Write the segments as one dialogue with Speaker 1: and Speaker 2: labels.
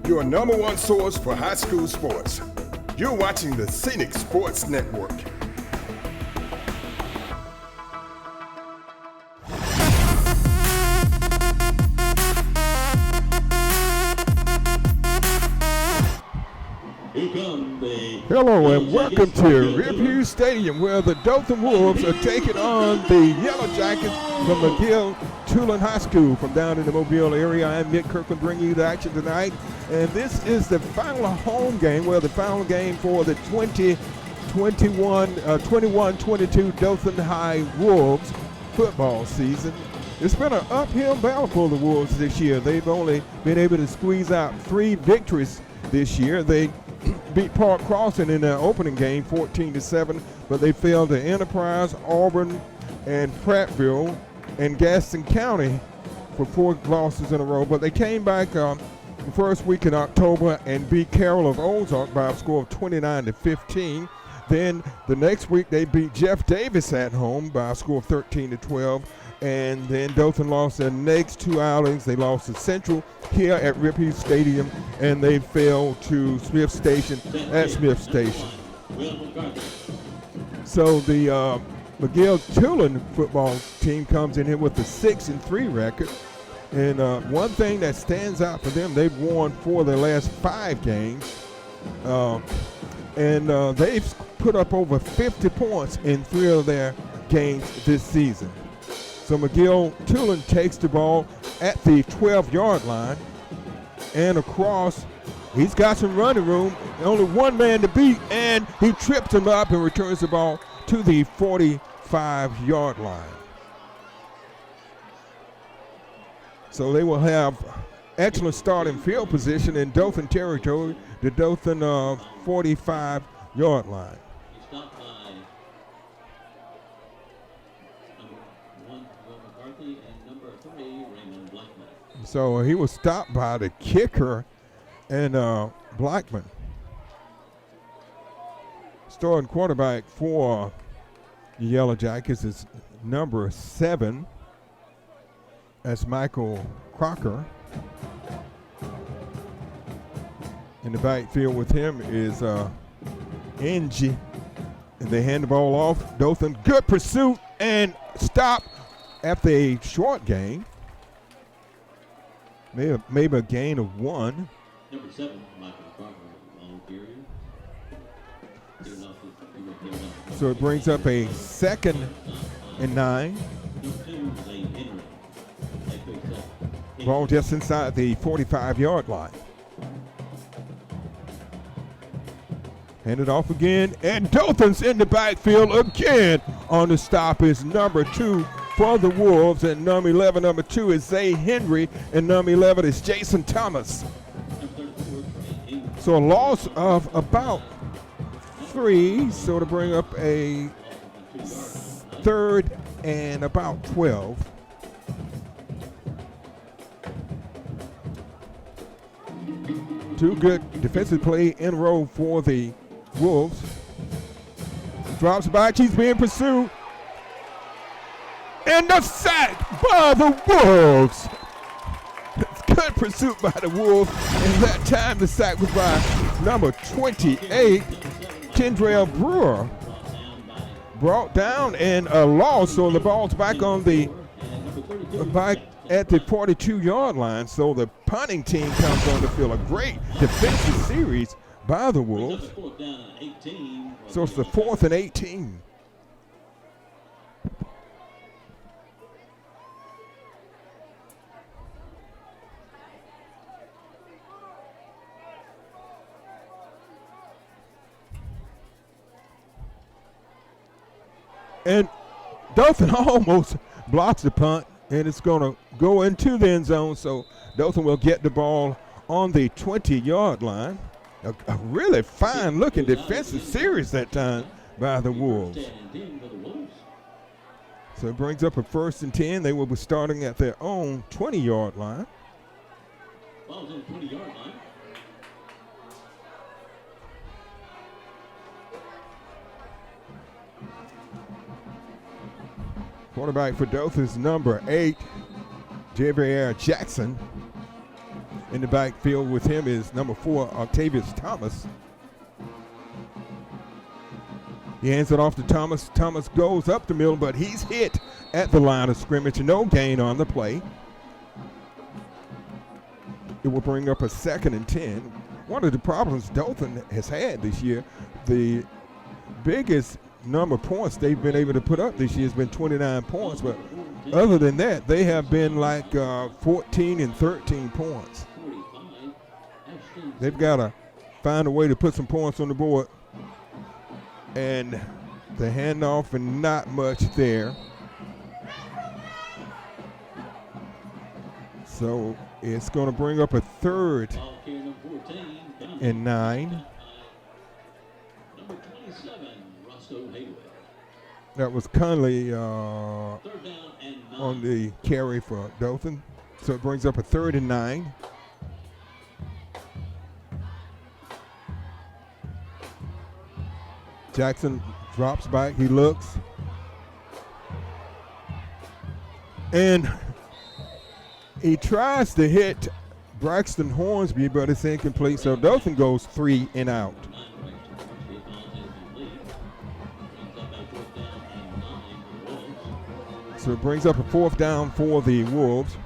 Speaker 1: your number one source for high school sports. You're watching the Scenic Sports Network.
Speaker 2: Hello and welcome to Riverview Stadium, where the Dothan Wolves are taking on the Yellow Jackets from McGill Toolen High School from down in the Mobile area. I'm Mick Kirkland bringing you the action tonight, and this is the final home game, the final game for the 21-22 Dothan High Wolves football season. It's been an uphill battle for the Wolves this year. They've only been able to squeeze out 3 victories this year. They beat Park Crossing in their opening game 14-7, but they fell to Enterprise, Auburn, and Prattville and Gaston County for 4 losses in a row. But they came back the first week in October and beat Carroll of Ozark by a score of 29-15. Then the next week they beat Jeff Davis at home by a score of 13-12. And then Dothan lost their next 2 outings. They lost to Central here at Ripley Stadium, and they fell to Smith Station at Smith Station. So the McGill Toolen football team comes in here with a 6-3 record. And one thing that stands out for them, they've won 4 of their last 5 games. And they've put up over 50 points in 3 of their games this season. So McGill Toolen takes the ball at the 12-yard line and across. He's got some running room, only one man to beat, and he trips him up and returns the ball to the 45-yard line. So they will have excellent starting field position in Dothan territory, the Dothan 45-yard line. So he was stopped by the kicker and Blackman. Starting quarterback for the Yellow Jackets is number 7. That's Michael Crocker. In the backfield with him is Ng. And they hand the ball off. Dothan, good pursuit and stop after a short gain. Maybe a gain of 1.
Speaker 3: Number 7, Michael Crocker, long period.
Speaker 2: So it brings up a 2nd and 9. Ball just inside the 45-yard line. Hand it off again, and Dothan's in the backfield again. On the stop is number 2 for the Wolves, and number 11, number 2 is Zay Henry, and number 11 is Jason Thomas. So a loss of about 3, so to bring up a 3rd and about 12. Two good defensive play in a row for the Wolves. Drops back, he's being pursued. And the sack by the Wolves. Good pursuit by the Wolves. And that time the sack was by number 28, Kendrell Brewer. Brought down and a loss, so the ball's back on the back at the 42-yard line. So the punting team comes on the field. A great defensive series by the Wolves. So it's the 4th and 18. And Dothan almost blocks the punt, and it's going to go into the end zone, so Dothan will get the ball on the 20-yard line. A really fine-looking defensive series that time by the Wolves. So it brings up a 1st and 10. They will be starting at their own 20-yard line.
Speaker 3: Ball's on the 20-yard line.
Speaker 2: Quarterback for Dothan is number 8, Javier Jackson. In the backfield with him is number 4, Octavius Thomas. He hands it off to Thomas. Thomas goes up the middle, but he's hit at the line of scrimmage. No gain on the play. It will bring up a 2nd and 10. One of the problems Dothan has had this year, the biggest number of points they've been able to put up this year has been 29 points, but other than that, they have been like 14 and 13 points. They've got to find a way to put some points on the board. And the handoff and not much there. So it's going to bring up a 3rd and 9. That was Conley on the carry for Dothan. So it brings up a 3rd and 9. Jackson drops back, he looks. And he tries to hit Braxton Hornsby, but it's incomplete. So Dothan goes 3 and out. So it brings up a 4th down for the Wolves.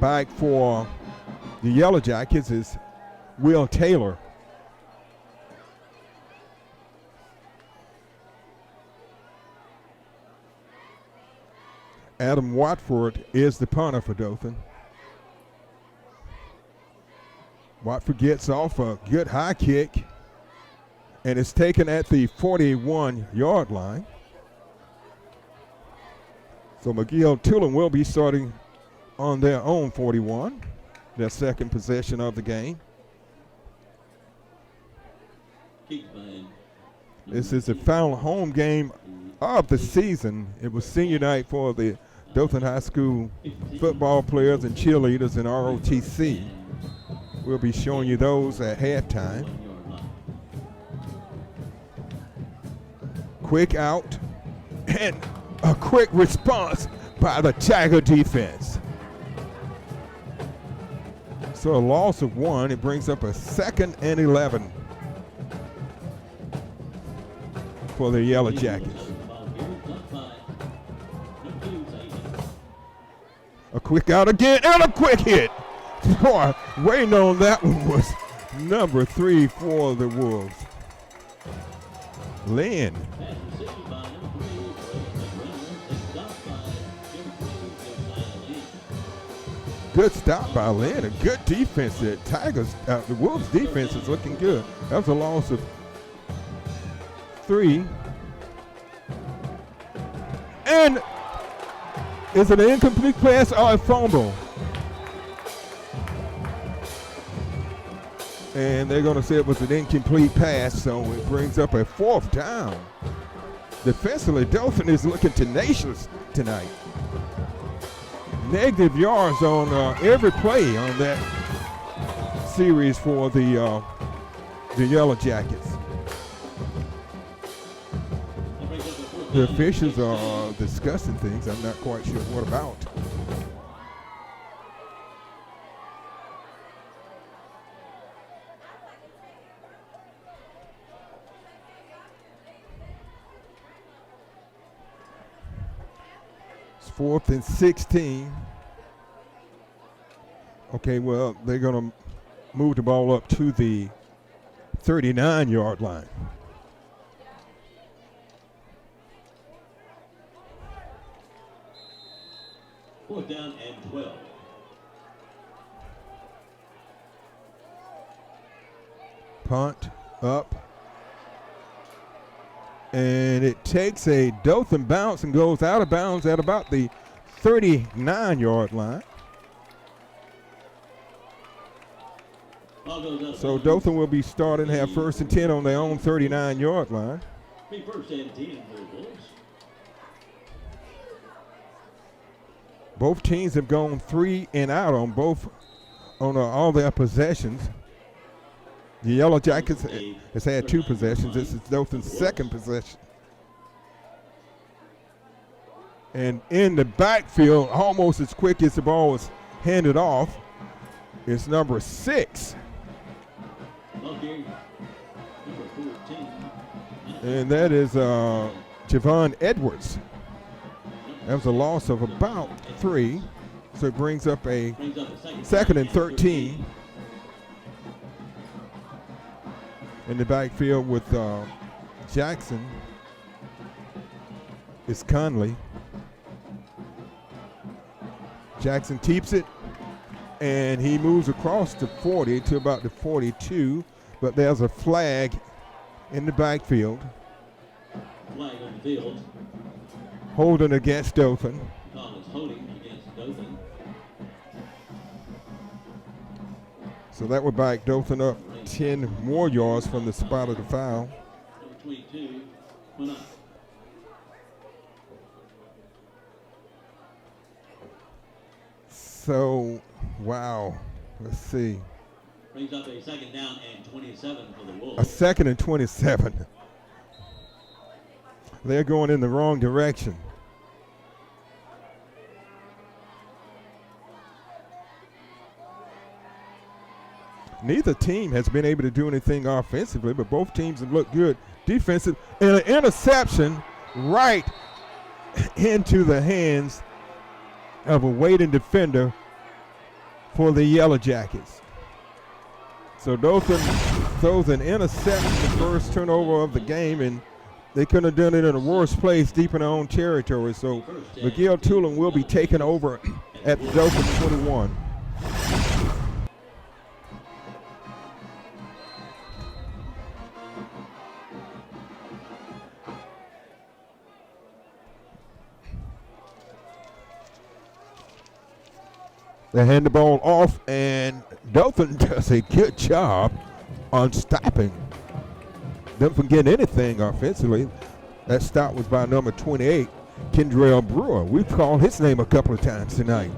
Speaker 2: Back for the Yellow Jackets is Will Taylor. Adam Watford is the punter for Dothan. Watford gets off a good high kick, and it's taken at the 41-yard line. So McGill Toolen will be starting on their own 41, their 2nd possession of the game. This is the final home game of the season. It was senior night for the Dothan High School football players and cheerleaders in ROTC. We'll be showing you those at halftime. Quick out and a quick response by the Tiger defense. So a loss of 1, it brings up a 2nd and 11 for the Yellow Jackets. A quick out again and a quick hit. Boy, waiting on that one was number 3 for the Wolves. Lynn. Good stop by Lynn. A good defense there. The Wolves defense is looking good. That was a loss of 3. And is it an incomplete pass or a fumble? And they're going to say it was an incomplete pass, so it brings up a 4th down. Defensively, Dothan is looking tenacious tonight. Negative yards on every play on that series for the Yellow Jackets. The officials are discussing things. I'm not quite sure what about. It's 4th and 16. Okay, well, they're going to move the ball up to the 39-yard line.
Speaker 3: Fourth down and 12.
Speaker 2: Punt up. And it takes a Dothan bounce and goes out of bounds at about the 39-yard line. So Dothan will be starting to have 1st and 10 on their own 39-yard line.
Speaker 3: First and 10 for the Wolves.
Speaker 2: Both teams have gone 3 and out on all their possessions. The Yellow Jackets has had 2 possessions. This is Dothan's 2nd possession. And in the backfield, almost as quick as the ball was handed off. It's number 6.
Speaker 3: Okay. Number 14.
Speaker 2: And that is Javon Edwards. That was a loss of about 3. So it brings up a
Speaker 3: Brings up a
Speaker 2: second and 13 in the backfield with Jackson. It's Conley. Jackson keeps it, and he moves across the 40 to about the 42, but there's a flag in the backfield.
Speaker 3: Flag on the field.
Speaker 2: Holding against Dothan.
Speaker 3: Call is holding against Dothan.
Speaker 2: So that would back Dothan up 10 more yards from the spot of the foul.
Speaker 3: Number 22 went up.
Speaker 2: So, wow, let's see.
Speaker 3: Brings up a second down and 27 for the
Speaker 2: A
Speaker 3: Wolves.
Speaker 2: second and 27. They're going in the wrong direction. Neither team has been able to do anything offensively, but both teams have looked good defensive. And an interception right into the hands of a waiting defender for the Yellow Jackets. So Dothan throws an interception, the first turnover of the game, and they couldn't have done it in a worse place deep in their own territory. So McGill Toolen will be taken over at the Dothan 21. They hand the ball off, and Dothan does a good job on stopping them from getting anything offensively. That stop was by number 28, Kendrell Brewer. We've called his name a couple of times tonight.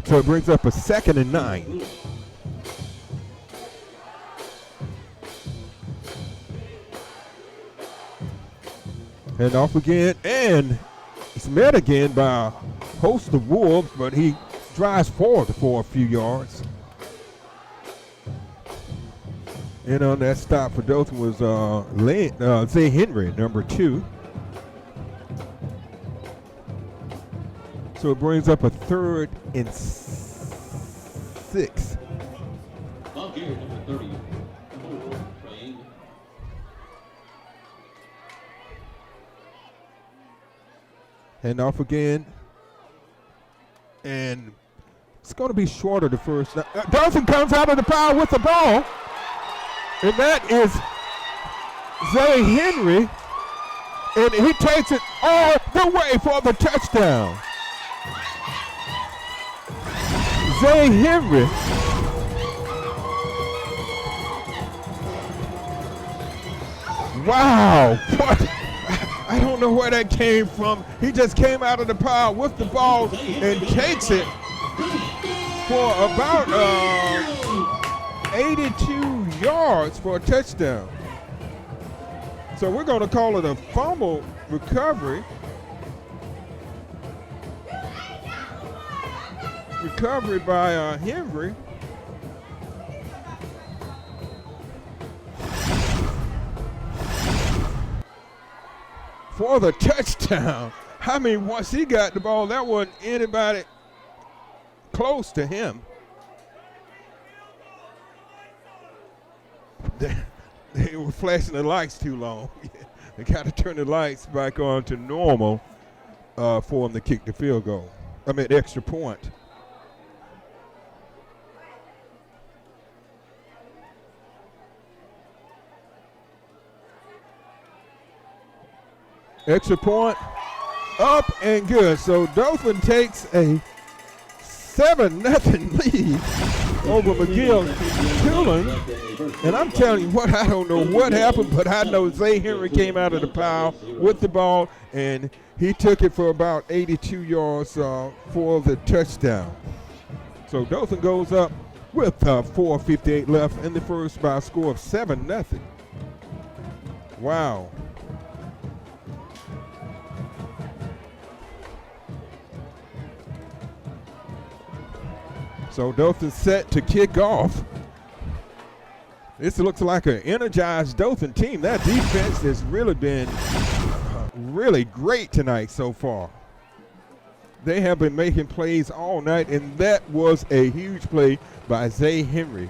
Speaker 2: So it brings up a second and 9. And off again, and it's met again by a host of Wolves, but he drives forward for a few yards. And on that stop for Dothan was Zay Henry, number 2. So it brings up a third and 6.
Speaker 3: Ball carrier number 34 playing.
Speaker 2: And off again. And it's going to be shorter the first. Dothan comes out of the pile with the ball. And that is Zay Henry. And he takes it all the way for the touchdown. Zay Henry. Wow. What? I don't know where that came from. He just came out of the pile with the ball and takes it for about 82 yards for a touchdown. So we're going to call it a fumble recovery. Recovery by Henry. For the touchdown. I mean, once he got the ball, that wasn't anybody close to him. They were flashing the lights too long. They got to turn the lights back on to normal for him to kick the field goal. I mean, extra point. Extra point, up and good. So Dothan takes a 7-0 lead over McGill Toolen. And I'm telling you what, I don't know what happened, but I know Zay Henry came out of the pile with the ball, and he took it for about 82 yards for the touchdown. So Dothan goes up with 4:58 left in the first by a score of 7-0. Wow. So Dothan set to kick off. This looks like an energized Dothan team. That defense has really been really great tonight so far. They have been making plays all night, and that was a huge play by Zay Henry.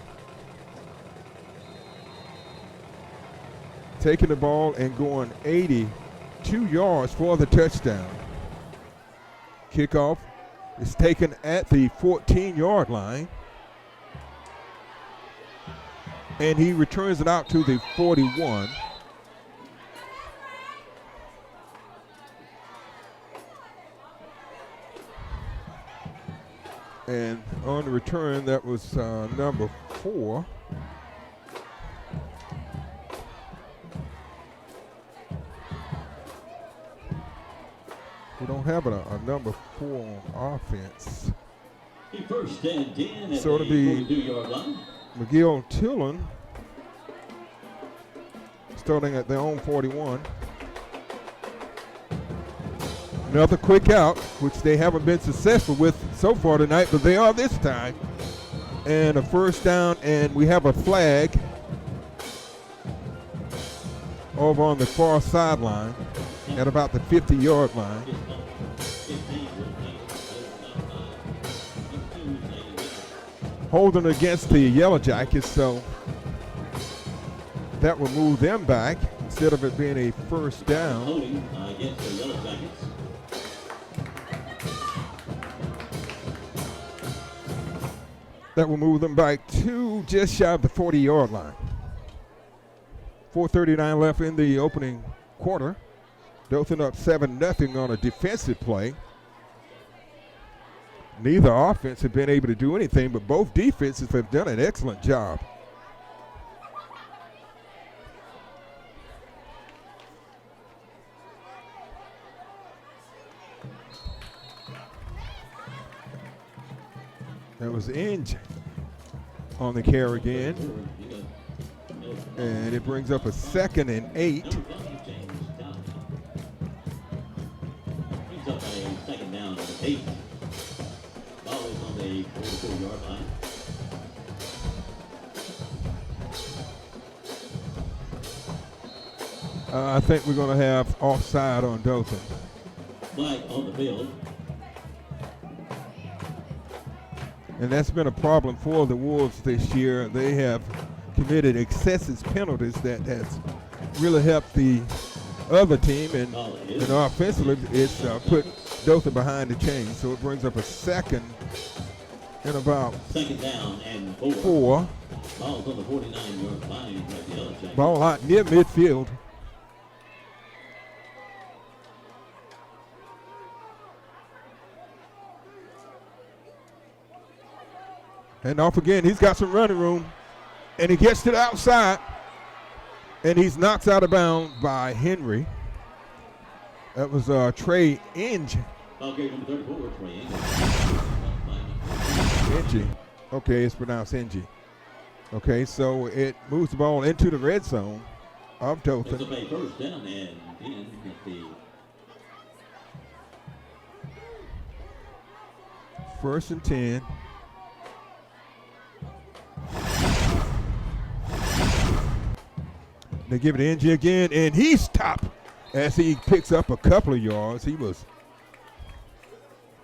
Speaker 2: Taking the ball and going 82 yards for the touchdown. Kickoff is taken at the 14-yard line. And he returns it out to the 41. And on the return, that was number 4. We don't have a number 4 on offense.
Speaker 3: First and 10 at
Speaker 2: So it'll be
Speaker 3: 42-yard line.
Speaker 2: McGill Toolen starting at their own 41. Another quick out, which they haven't been successful with so far tonight, but they are this time. And a first down, and we have a flag over on the far sideline at about the 50-yard line. Holding against the Yellow Jackets, so that will move them back instead of it being a first down.
Speaker 3: Holding against the Yellow Jackets.
Speaker 2: That will move them back to just shy of the 40-yard line. 4:39 left in the opening quarter. Dothan up 7-0 on a defensive play. Neither offense have been able to do anything, but both defenses have done an excellent job. That was Inge on the carry again. And it brings up a 2nd and 8.
Speaker 3: Brings up a second down and 8. Ball is on the 44-yard line.
Speaker 2: I think we're going to have offside on Dothan.
Speaker 3: Flag on the field.
Speaker 2: And that's been a problem for the Wolves this year. They have committed excessive penalties that has really helped the other team, and offensively it's put Dothan behind the chains. So it brings up a 2nd and about
Speaker 3: 2nd down and 4. Ball's on the 49-yard line.
Speaker 2: Ball out near midfield. And off again, he's got some running room. And he gets to the outside. And he's knocked out of bounds by Henry. That was Trey Inge.
Speaker 3: Ball carried number 34, Trey Inge.
Speaker 2: Inge. Okay, it's pronounced Inge. Okay, so it moves the ball into the red zone of Dothan.
Speaker 3: It's a first down and 10 at the
Speaker 2: 1st and 10. They give it to Inge again, and he's stopped as he picks up a couple of yards. He was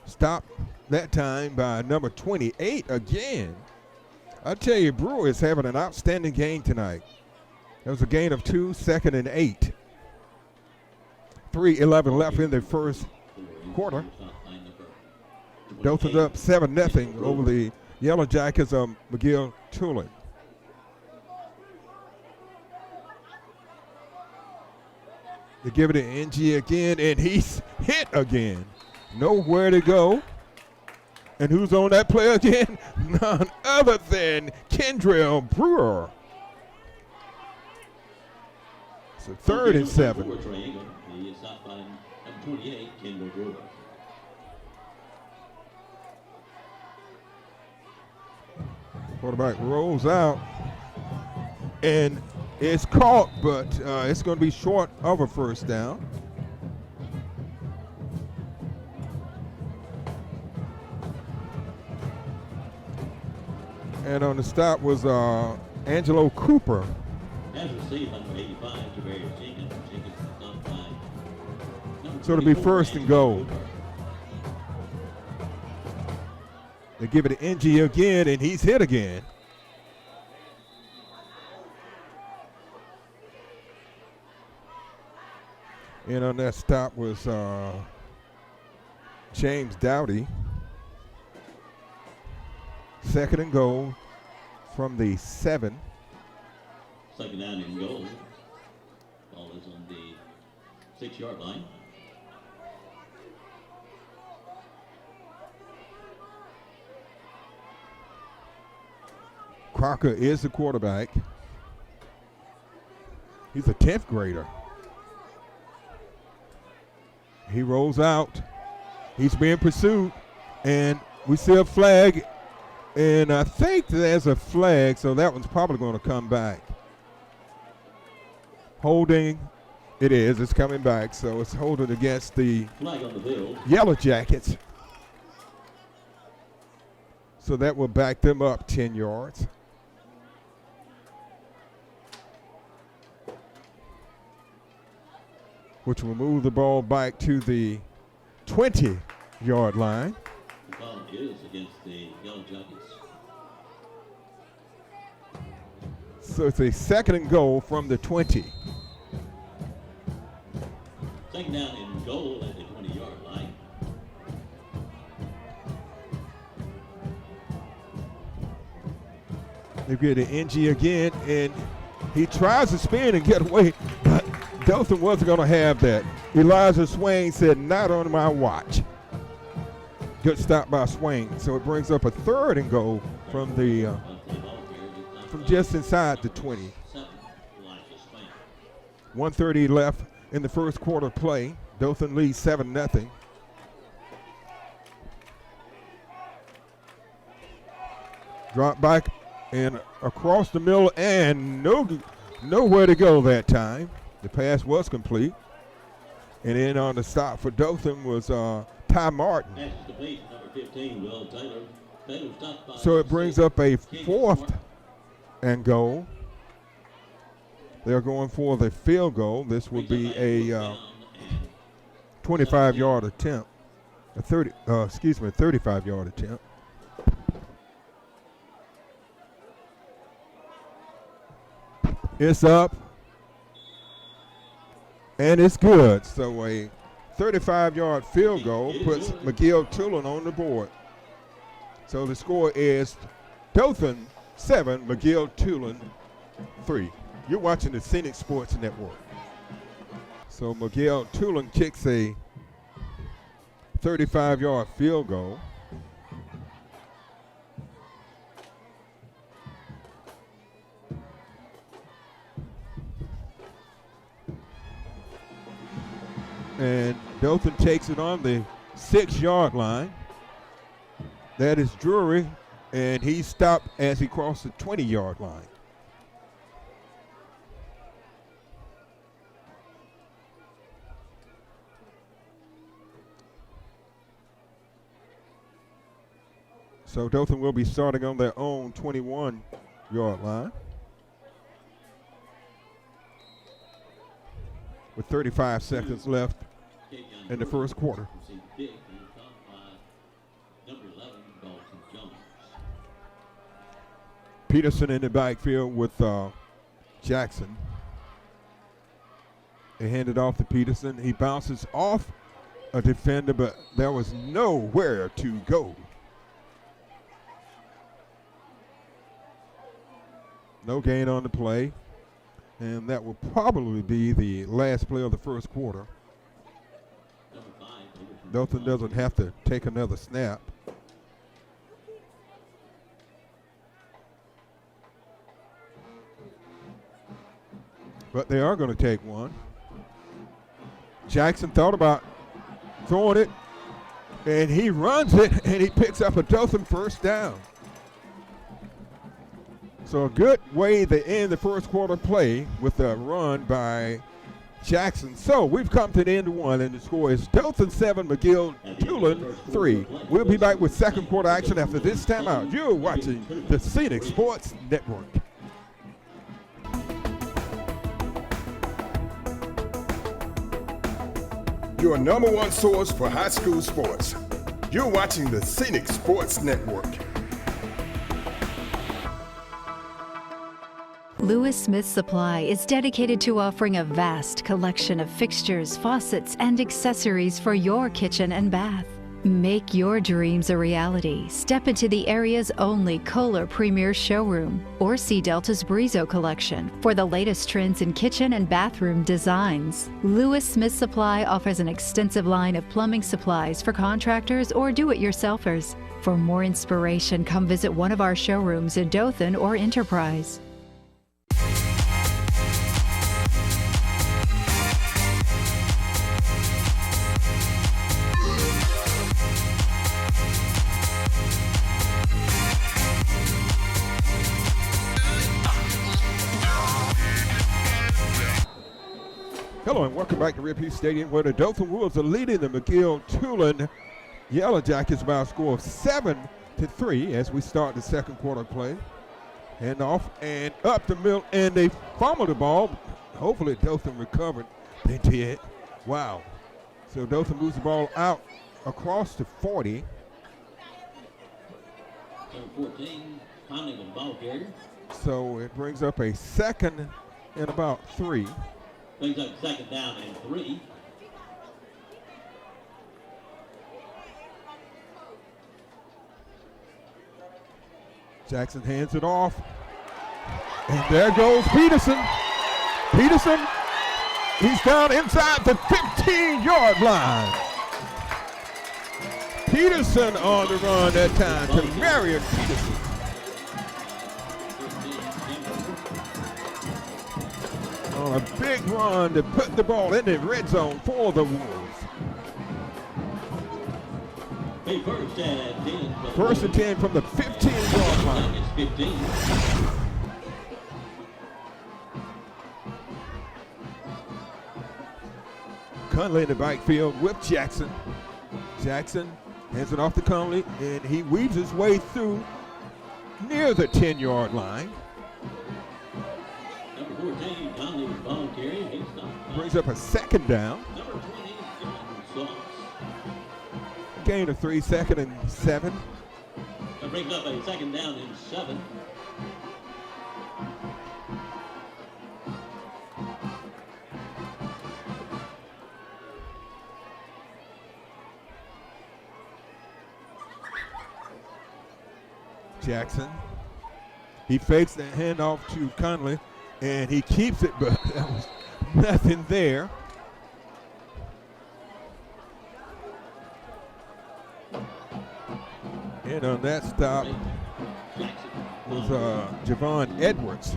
Speaker 2: stopped that time by number 28 again. I tell you, Brewer is having an outstanding game tonight. That was a gain of 2, 2nd and 8. 3:11 left in the first quarter. Dothan's up 7-0 over the Yellow Jackets of McGill Toolen. They give it to Inge again, and he's hit again. Nowhere to go. And who's on that play again? None other than Kendrell Brewer. So 3rd and 7.
Speaker 3: He is stopped by number 28, Kendrell Brewer.
Speaker 2: Quarterback rolls out, and It's caught, but it's going to be short of a first down. And on the stop was Angelo Cooper.
Speaker 3: As received by number 85, Javarius Jenkins. Jenkins is stopped by number
Speaker 2: So it'll be
Speaker 3: 24,
Speaker 2: first and
Speaker 3: Angelo
Speaker 2: goal.
Speaker 3: Cooper.
Speaker 2: They give it to NG again, and he's hit again. And on that stop was James Dowdy. Second and goal from the 7.
Speaker 3: Second down and goal. Ball is on the 6-yard line.
Speaker 2: Crocker is the quarterback. He's a 10th grader. He rolls out. He's being pursued. And we see a flag. And I think there's a flag, so that one's probably going to come back. Holding. It is. It's coming back. So it's holding against the
Speaker 3: Flag on the field.
Speaker 2: Yellow Jackets. So that will back them up 10 yards. Which will move the ball back to the 20-yard line.
Speaker 3: The call is against the Yellow Jackets.
Speaker 2: So it's a second and goal from the 20.
Speaker 3: Second down and goal at the 20-yard line.
Speaker 2: They get an NG again, and he tries to spin and get away, but Dothan wasn't going to have that. Elijah Swain said, "Not on my watch." Good stop by Swain. So it brings up a third and goal from the from just inside the 20. 1:30 left in the first quarter play. Dothan leads 7-0. Drop back and across the middle, and nowhere to go that time. The pass was complete. And then on the stop for Dothan was Ty Martin.
Speaker 3: Pass is complete, number 15, Will Taylor. Taylor stopped by
Speaker 2: So it brings up a fourth and goal. They're going for the field goal. This will be a 25-yard attempt. A 35-yard attempt. It's up. And it's good. So a 35-yard field goal puts McGill Toolen on the board. So the score is Dothan 7, McGill Toolen 3. You're watching the Scenic Sports Network. So McGill Toolen kicks a 35-yard field goal. And Dothan takes it on the 6-yard line. That is Drury, and he stopped as he crossed the 20-yard line. So Dothan will be starting on their own 21-yard line with 35 seconds left in the first quarter. Peterson in the backfield with Jackson. They hand it off to Peterson. He bounces off a defender, but there was nowhere to go. No gain on the play. And that will probably be the last play of the first quarter. Dothan doesn't have to take another snap. But they are going to take one. Jackson thought about throwing it, and he runs it, and he picks up a Dothan first down. So a good way to end the first quarter play with a run by Jackson. So we've come to the end of one, and the score is Dothan 7, McGill Toolen 3. We'll be back with second quarter action after this timeout. You're watching the Scenic Sports Network.
Speaker 1: Your number one source for high school sports. You're watching the Scenic Sports Network.
Speaker 4: Lewis Smith Supply is dedicated to offering a vast collection of fixtures, faucets, and accessories for your kitchen and bath. Make your dreams a reality. Step into the area's only Kohler Premier Showroom or see Delta's Brizo collection for the latest trends in kitchen and bathroom designs. Lewis Smith Supply offers an extensive line of plumbing supplies for contractors or do-it-yourselfers. For more inspiration, come visit one of our showrooms in Dothan or Enterprise.
Speaker 2: Hello and welcome back to Rip Hughes Stadium, where the Dothan Wolves are leading the McGill Toolen Yellow Jackets by a score of 7-3 as we start the second quarter play. Hand off and up the middle, and they fumbled the ball. Hopefully Dothan recovered. They did. Wow. So Dothan moves the ball out across the 40.
Speaker 3: Number 14, Conley with the ball carrier.
Speaker 2: So it brings up a second and about 3.
Speaker 3: Brings up second down and 3.
Speaker 2: Jackson hands it off. And there goes Peterson. Peterson, he's down inside the 15-yard line. Peterson on the run that time to Marion Peterson. On a big run to put the ball in the red zone for the Wolves.
Speaker 3: Hey, first and 10.
Speaker 2: First and 10 from the 15-yard line.
Speaker 3: It's 15.
Speaker 2: Conley in the backfield with Jackson. Jackson hands it off to Conley, and he weaves his way through near the 10-yard line.
Speaker 3: Number 14, Conley with the ball carrier. He's not.
Speaker 2: Brings up a second down.
Speaker 3: Number 20, John Sauce.
Speaker 2: Gain of 3, second and 7.
Speaker 3: That brings up a second down and 7.
Speaker 2: Jackson. He fakes the handoff to Conley, and he keeps it, but there was nothing there. And on that stop was Javon Edwards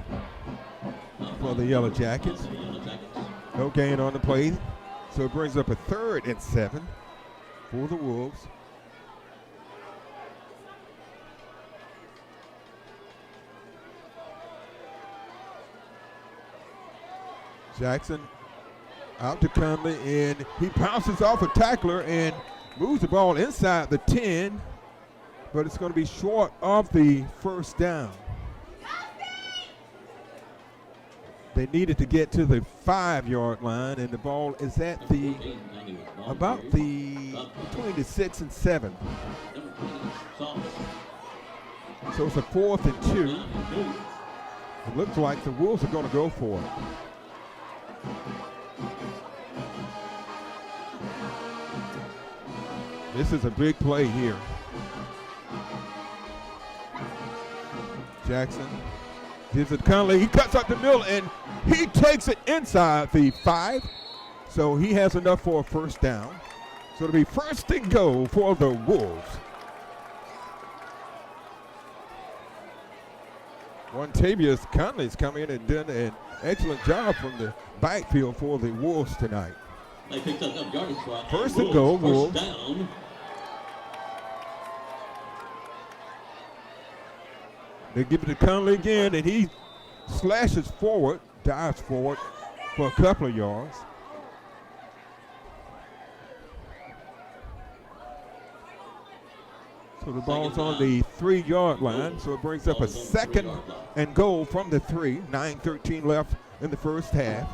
Speaker 2: for the Yellow Jackets. No gain on the play, so it brings up a 3rd and 7 for the Wolves. Jackson out to Conley, and he bounces off a tackler and moves the ball inside the 10, but it's going to be short of the first down. They needed to get to the 5-yard line, and the ball is at the between the 6 and 7. So it's a 4th and 2. It looks like the Wolves are going to go for it. This is a big play here. Jackson gives it to Conley. He cuts up the middle, and he takes it inside the 5. So he has enough for a first down. So it'll be first and goal for the Wolves. Montavious Conley's come in and done an excellent job from the backfield for the Wolves tonight.
Speaker 3: They picked up enough yardage for
Speaker 2: First and goal, Wolves.
Speaker 3: Down.
Speaker 2: They give it to Conley again, and he slashes forward, dives forward for a couple of yards. So the ball's on the 3-yard line, so it brings up a 2nd and goal from the 3. 9:13 left in the first half.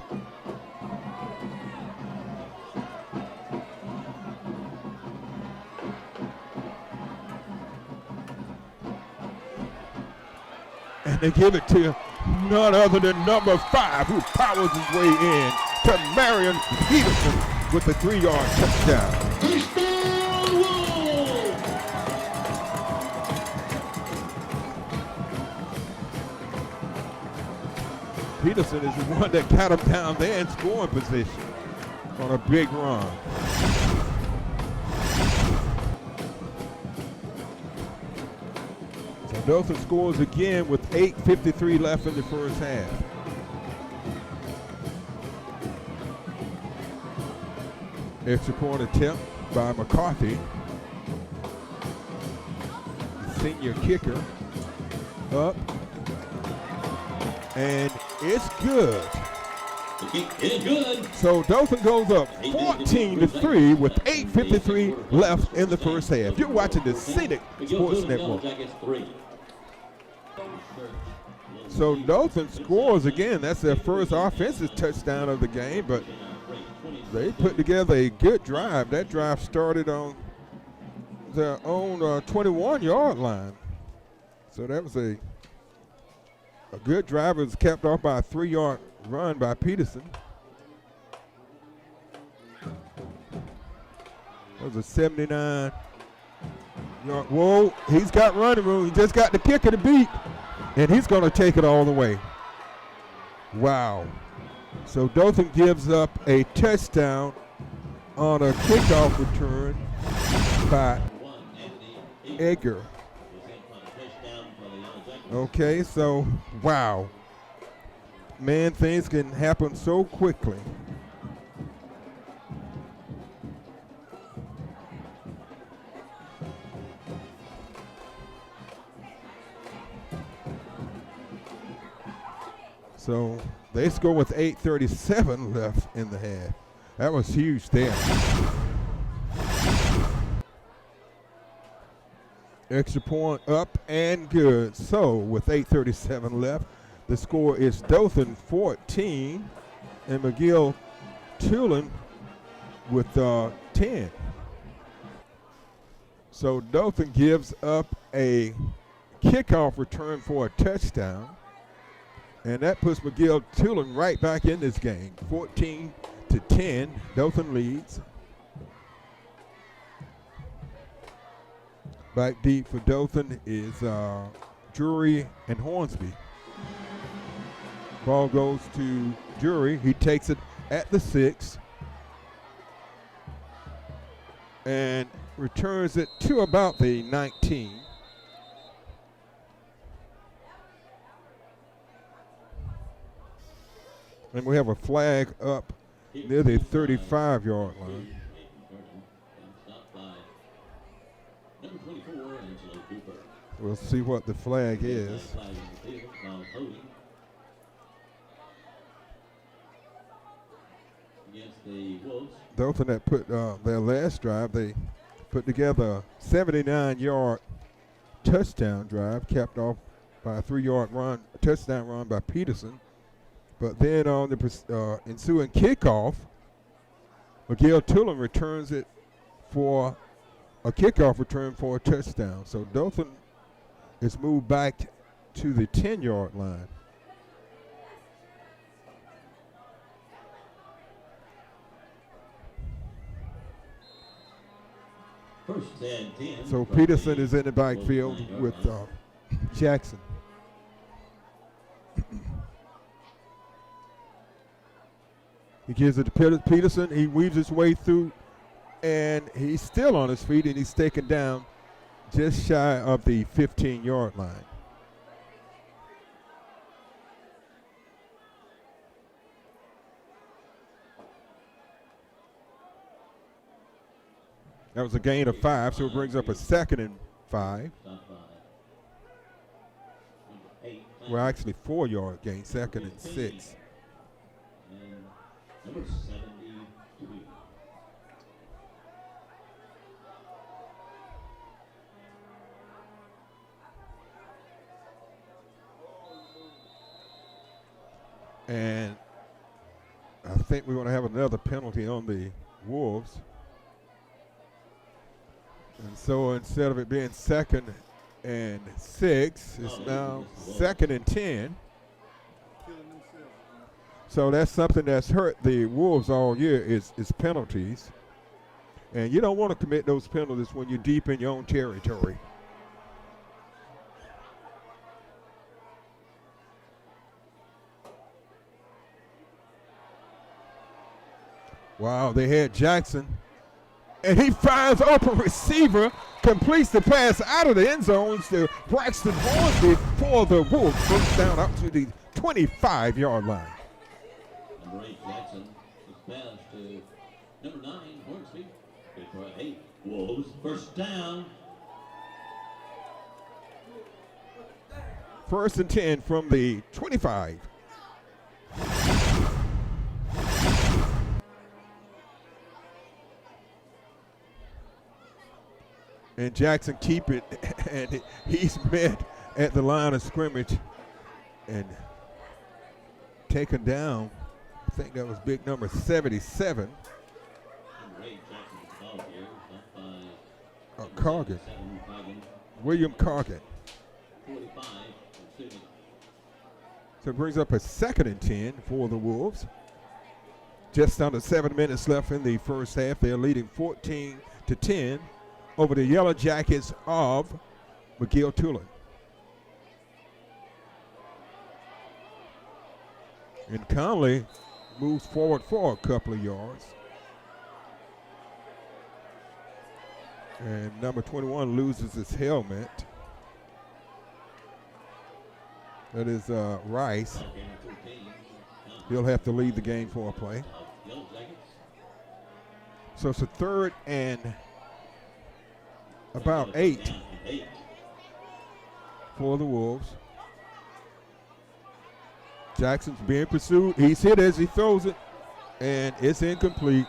Speaker 2: And they give it to none other than number 5, who powers his way in, to Marion Peterson with the 3-yard touchdown. Peterson is the one that got him down there in scoring position on a big run. So Dothan scores again with 8:53 left in the first half. Extra point attempt by McCarthy. The senior kicker up. And it's good.
Speaker 3: The kick is good.
Speaker 2: So Dothan goes up 14-3 with 8:53 left in the first half. You're watching the Scenic Sports Network. So Dothan scores again. That's their first offensive touchdown of the game, but they put together a good drive. That drive started on their own 21-yard line. So that was a good drive. It was capped off by a 3-yard run by Peterson. That was a 79-yard. Whoa, he's got running room. He just got the kicker to beat, and he's going to take it all the way. Wow. So Dothan gives up a touchdown on a kickoff return by Edgar. Okay, so, wow. Man, things can happen so quickly. So, they score with 8:37 left in the half. That was huge there. Extra point up and good. So with 8:37 left, the score is Dothan 14 and McGill Toolen with 10. So Dothan gives up a kickoff return for a touchdown, and that puts McGill Toolen right back in this game. 14-10, Dothan leads. Back deep for Dothan is Drury and Hornsby. Ball goes to Drury. He takes it at the 6 and returns it to about the 19. And we have a flag up near the 35-yard line. We'll see what the flag is. Dothan that put their last drive, they put together a 79-yard touchdown drive, capped off by a 3-yard run, touchdown run by Peterson. But then on the ensuing kickoff, McGill Toolen returns it for a kickoff return for a touchdown. So Dothan is moved back to the 10-yard line.
Speaker 3: First and 10.
Speaker 2: So Peterson is in the backfield with Jackson. He gives it to Peterson. He weaves his way through, and he's still on his feet, and he's taken down just shy of the 15-yard line. That was a gain of 5, so it brings up a 2nd and 5. Well, actually 4-yard gain, 2nd and 6.
Speaker 3: And number 73.
Speaker 2: And I think we're going to have another penalty on the Wolves. And so instead of it being 2nd and 6, it's now 2nd and 10. So that's something that's hurt the Wolves all year is penalties. And you don't want to commit those penalties when you're deep in your own territory. Wow, they had Jackson. And he finds open receiver, completes the pass out of the end zone to Braxton Hornsby for the Wolves. First down up to the 25-yard line.
Speaker 3: Number 8, Jackson, is passed to number 9, Hornsby. Good for 8, Wolves. First down.
Speaker 2: 1st and 10 from the 25. And Jackson keep it, and he's met at the line of scrimmage and taken down. I think that was big number 77. Cargan. William Cargan. So it brings up a 2nd and 10 for the Wolves. Just under 7 minutes left in the first half. They're leading 14-10 over the Yellow Jackets of McGill Toolen. And Conley moves forward for a couple of yards. And number 21 loses his helmet. That is Rice. He'll have to lead the game for a play. So it's a 3rd and about 8 for the Wolves. Jackson's being pursued. He's hit as he throws it, and it's incomplete.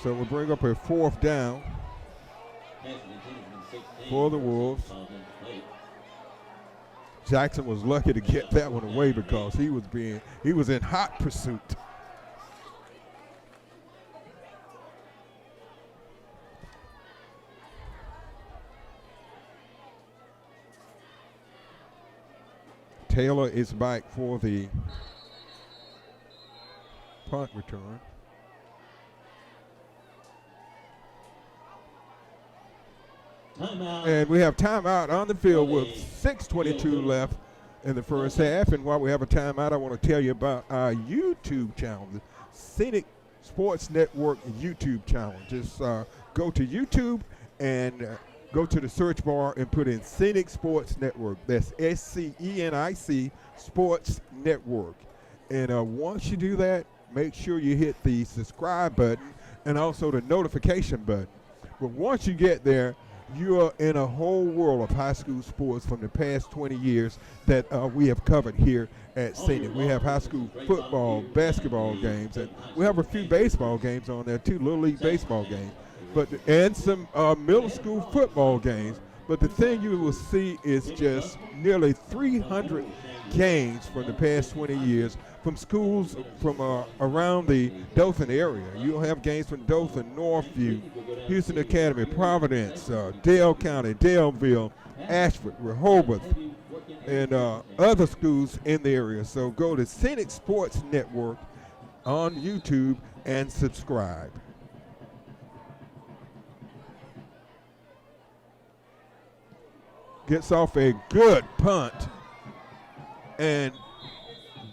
Speaker 2: So we'll bring up a 4th down for the Wolves. Jackson was lucky to get that one away because he was in hot pursuit. Taylor is back for the punt return.
Speaker 3: Timeout.
Speaker 2: And we have timeout on the field with 6:22 left in the first half. And while we have a timeout, I want to tell you about our YouTube channel, the Scenic Sports Network YouTube channel. Just go to YouTube and go to the search bar and put in Scenic Sports Network. That's SCENIC Sports Network. And once you do that, make sure you hit the subscribe button and also the notification button. But once you get there, you are in a whole world of high school sports from the past 20 years that we have covered here at Scenic. We have high school football, basketball games, and we have a few baseball games on there too, Little League baseball games, and some middle school football games. But the thing you will see is just nearly 300 games from the past 20 years from schools from around the Dothan area. You'll have games from Dothan, Northview, Houston Academy, Providence, Dale County, Daleville, Ashford, Rehoboth, and other schools in the area. So go to Scenic Sports Network on YouTube and subscribe. Gets off a good punt and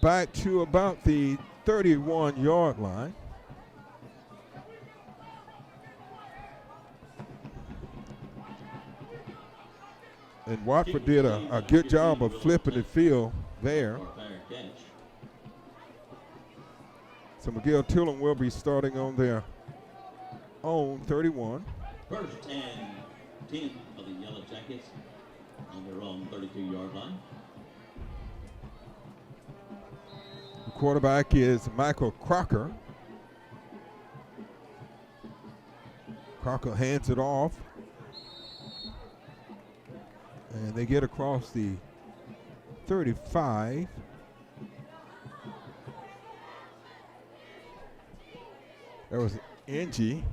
Speaker 2: back to about the 31-yard line. And Watford did a good job of flipping the field there. So McGill Toolen will be starting on their own 31.
Speaker 3: First and 10 of the Yellow Jackets. on their own 32-yard line.
Speaker 2: The quarterback is Michael Crocker. Crocker hands it off. And they get across the 35. There was Angie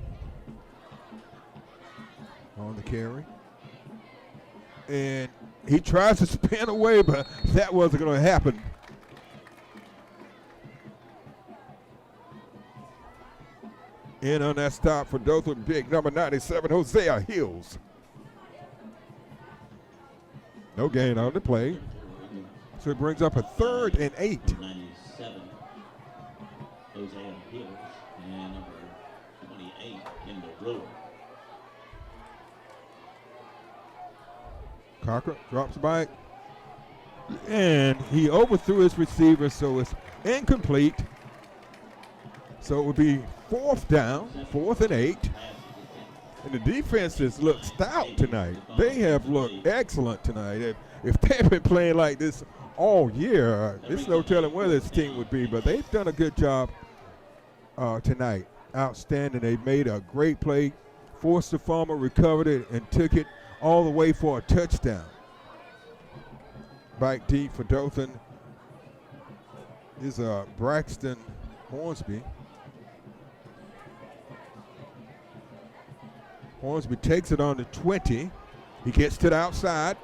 Speaker 2: on the carry. And he tries to spin away, but that wasn't going to happen. In on that stop for Dothan, big number 97, Hosea Hills. No gain on the play. So it brings up a 3rd and 8.
Speaker 3: 97, Hosea Hills, and number 28, Kendall Brewer.
Speaker 2: Cocker drops back. And he overthrew his receiver, so it's incomplete. So it would be 4th down, 4th and 8. And the defense has looked stout tonight. They have looked excellent tonight. If they've been playing like this all year, there's no telling where this team would be, but they've done a good job tonight. Outstanding. They made a great play, forced the fumble, recovered it, and took it all the way for a touchdown. Back deep for Dothan is Braxton Hornsby. Hornsby takes it on the 20. He gets to the outside,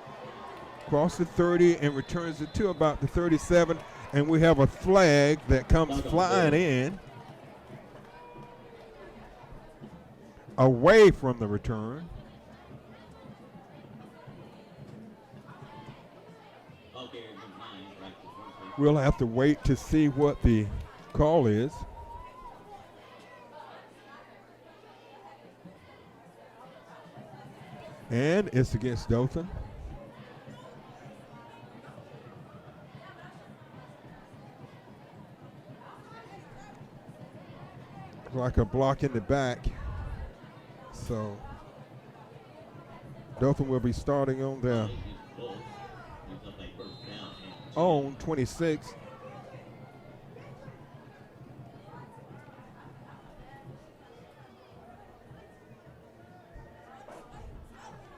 Speaker 2: across the 30, and returns it to about the 37. And we have a flag that comes flying in away from the return. We'll have to wait to see what the call is. And it's against Dothan. Like a block in the back. So Dothan will be starting on their own 26.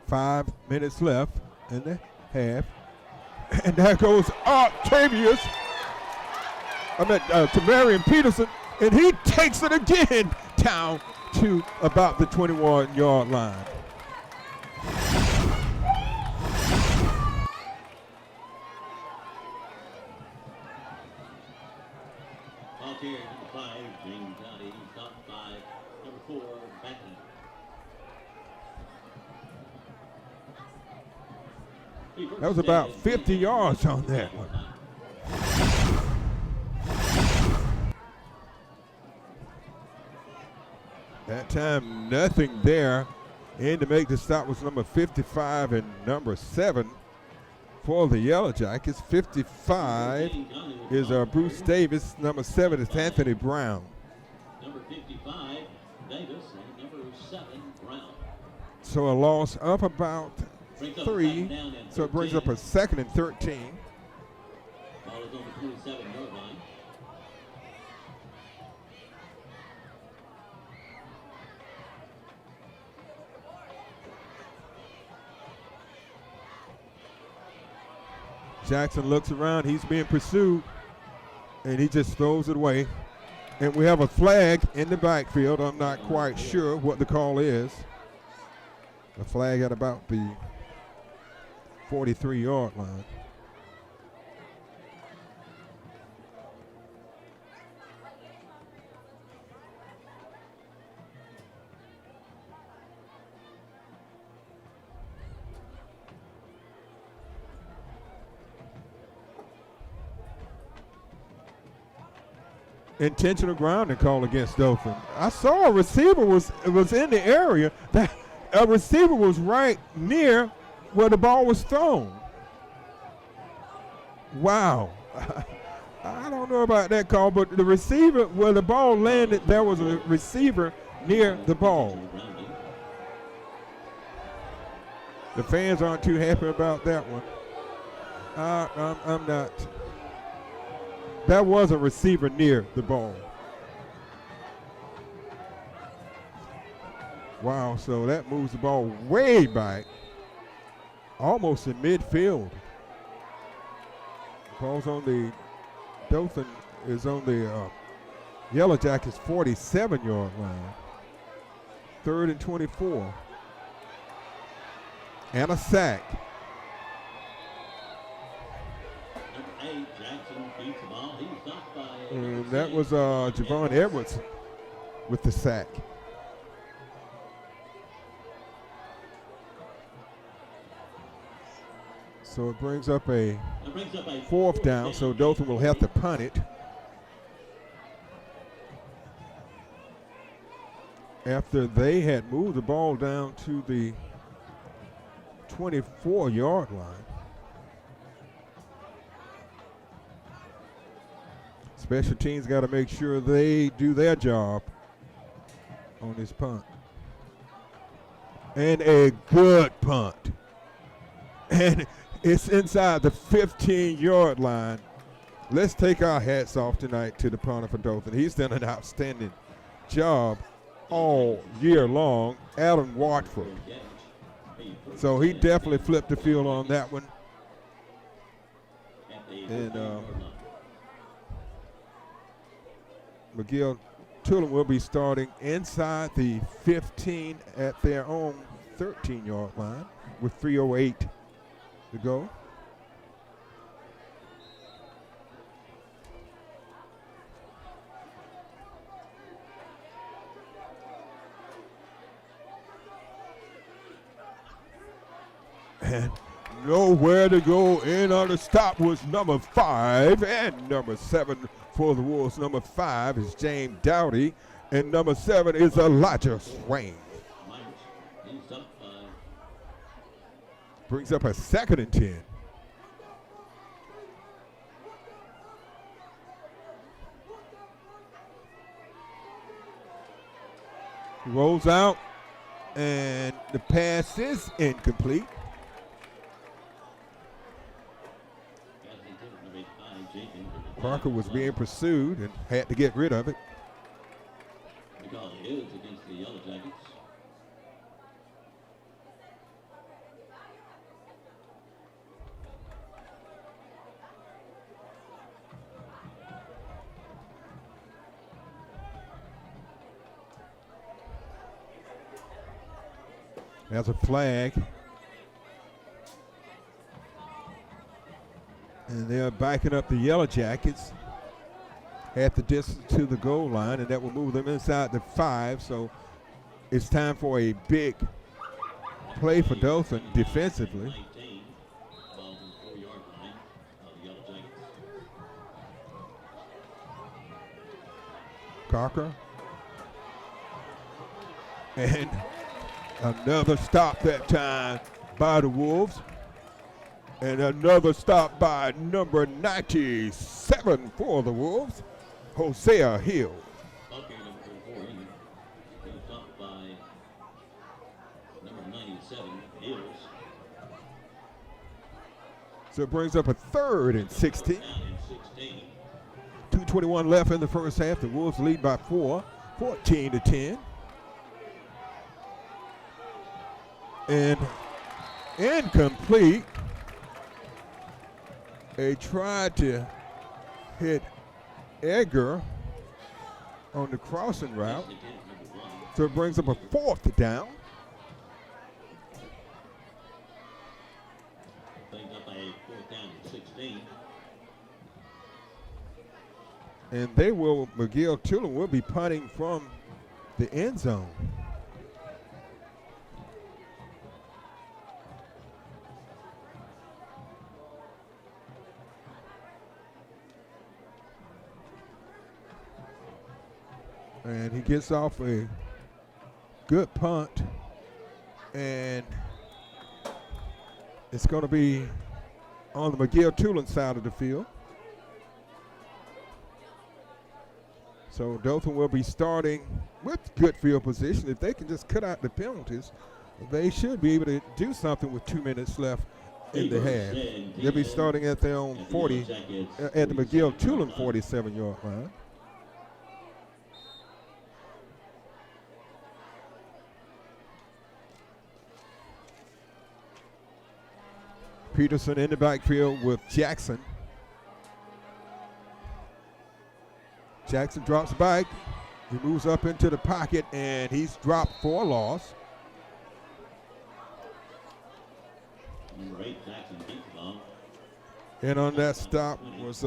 Speaker 2: Five minutes left in the half. And there goes Octavius. To Marion Peterson. And he takes it again down to about the 21-yard line.
Speaker 3: Volunteer number 5, James Johnny, stopped by number 4, Benton.
Speaker 2: That was about 50 yards on that one. That time, nothing there. And to make the stop was number 55 and number 7 for the Yellow Jackets. 55 is Bruce Davis. Number 7 is Anthony Brown.
Speaker 3: Number 55, Davis, and number 7, Brown.
Speaker 2: So a loss of about 3. So it brings up a 2nd and 13.
Speaker 3: Ball is on the 27-yard line.
Speaker 2: Jackson looks around. He's being pursued, and he just throws it away. And we have a flag in the backfield. I'm not quite sure what the call is. A flag at about the 43-yard line. Intentional grounding call against Dothan. I saw a receiver was in the area. That a receiver was right near where the ball was thrown. Wow. I don't know about that call, but the receiver, where the ball landed, there was a receiver near the ball. The fans aren't too happy about that one. I'm not. That was a receiver near the ball. Wow, so that moves the ball way back, almost in midfield. Ball's on the, Dothan is on the Yellow Jackets 47-yard line. 3rd and 24. And a sack. And that was Javon Edwards with the sack. So it brings up a 4th down, so Dothan will have to punt it. After they had moved the ball down to the 24-yard line. Special teams got to make sure they do their job on this punt. And a good punt. And it's inside the 15-yard line. Let's take our hats off tonight to the punter for Dothan. He's done an outstanding job all year long, Adam Watford. So he definitely flipped the field on that one. And McGill Toolen will be starting inside the 15 at their own 13-yard line with 3:08 to go. And nowhere to go in on the stop was number 5 and number 7 for the Wolves. Number 5 is James Dowdy, and number 7 is Elijah Swain. Brings up a 2nd and 10. He rolls out, and the pass is incomplete. Parker was being pursued and had to get rid of it.
Speaker 3: The call is against the Yellow Jackets.
Speaker 2: There's a flag. And they're backing up the Yellow Jackets at the distance to the goal line, and that will move them inside the 5. So it's time for a big play for Dothan defensively. Cocker. And another stop that time by the Wolves. And another stop by number 97 for the Wolves, Hosea Hill.
Speaker 3: Okay, number 4, stopped by number 97, Hills.
Speaker 2: So it brings up a 3rd and 16. 2:21 left in the first half. The Wolves lead by 4, 14-10. And incomplete. They tried to hit Edgar on the crossing route. So it brings up a 4th down.
Speaker 3: Brings up a 4th down and 16.
Speaker 2: And McGill Toolen will be punting from the end zone. And he gets off a good punt, and it's going to be on the McGill Toolen side of the field. So Dothan will be starting with good field position. If they can just cut out the penalties, They should be able to do something with 2 minutes left in the half. They'll be starting at their own 40, at the McGill Toolen 47-yard line. Peterson in the backfield with Jackson. Jackson drops back. He moves up into the pocket, and he's dropped for a loss.
Speaker 3: Number 8, Jackson keeps the ball.
Speaker 2: And on that stop was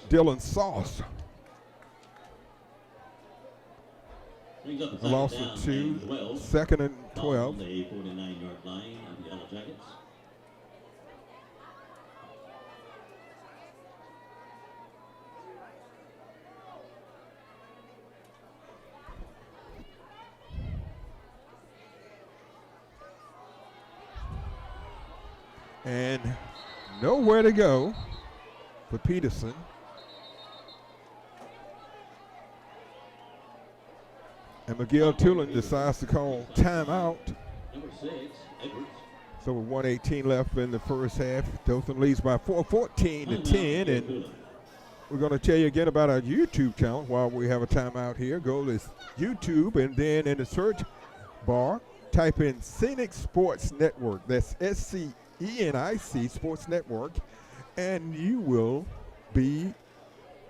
Speaker 2: Dylan Sauce.
Speaker 3: Brings up
Speaker 2: A loss of 2, 2nd and 12.
Speaker 3: The 49-yard line of the Yellow Jackets.
Speaker 2: And nowhere to go for Peterson. And McGill Toolen decides to call timeout.
Speaker 3: Number 6, Edwards.
Speaker 2: So with 1:18 left in the first half, Dothan leads by 14 to 10. And we're going to tell you again about our YouTube channel while we have a timeout here. Go to YouTube, and then in the search bar, type in Scenic Sports Network. That's SCENIC Sports Network, and you will be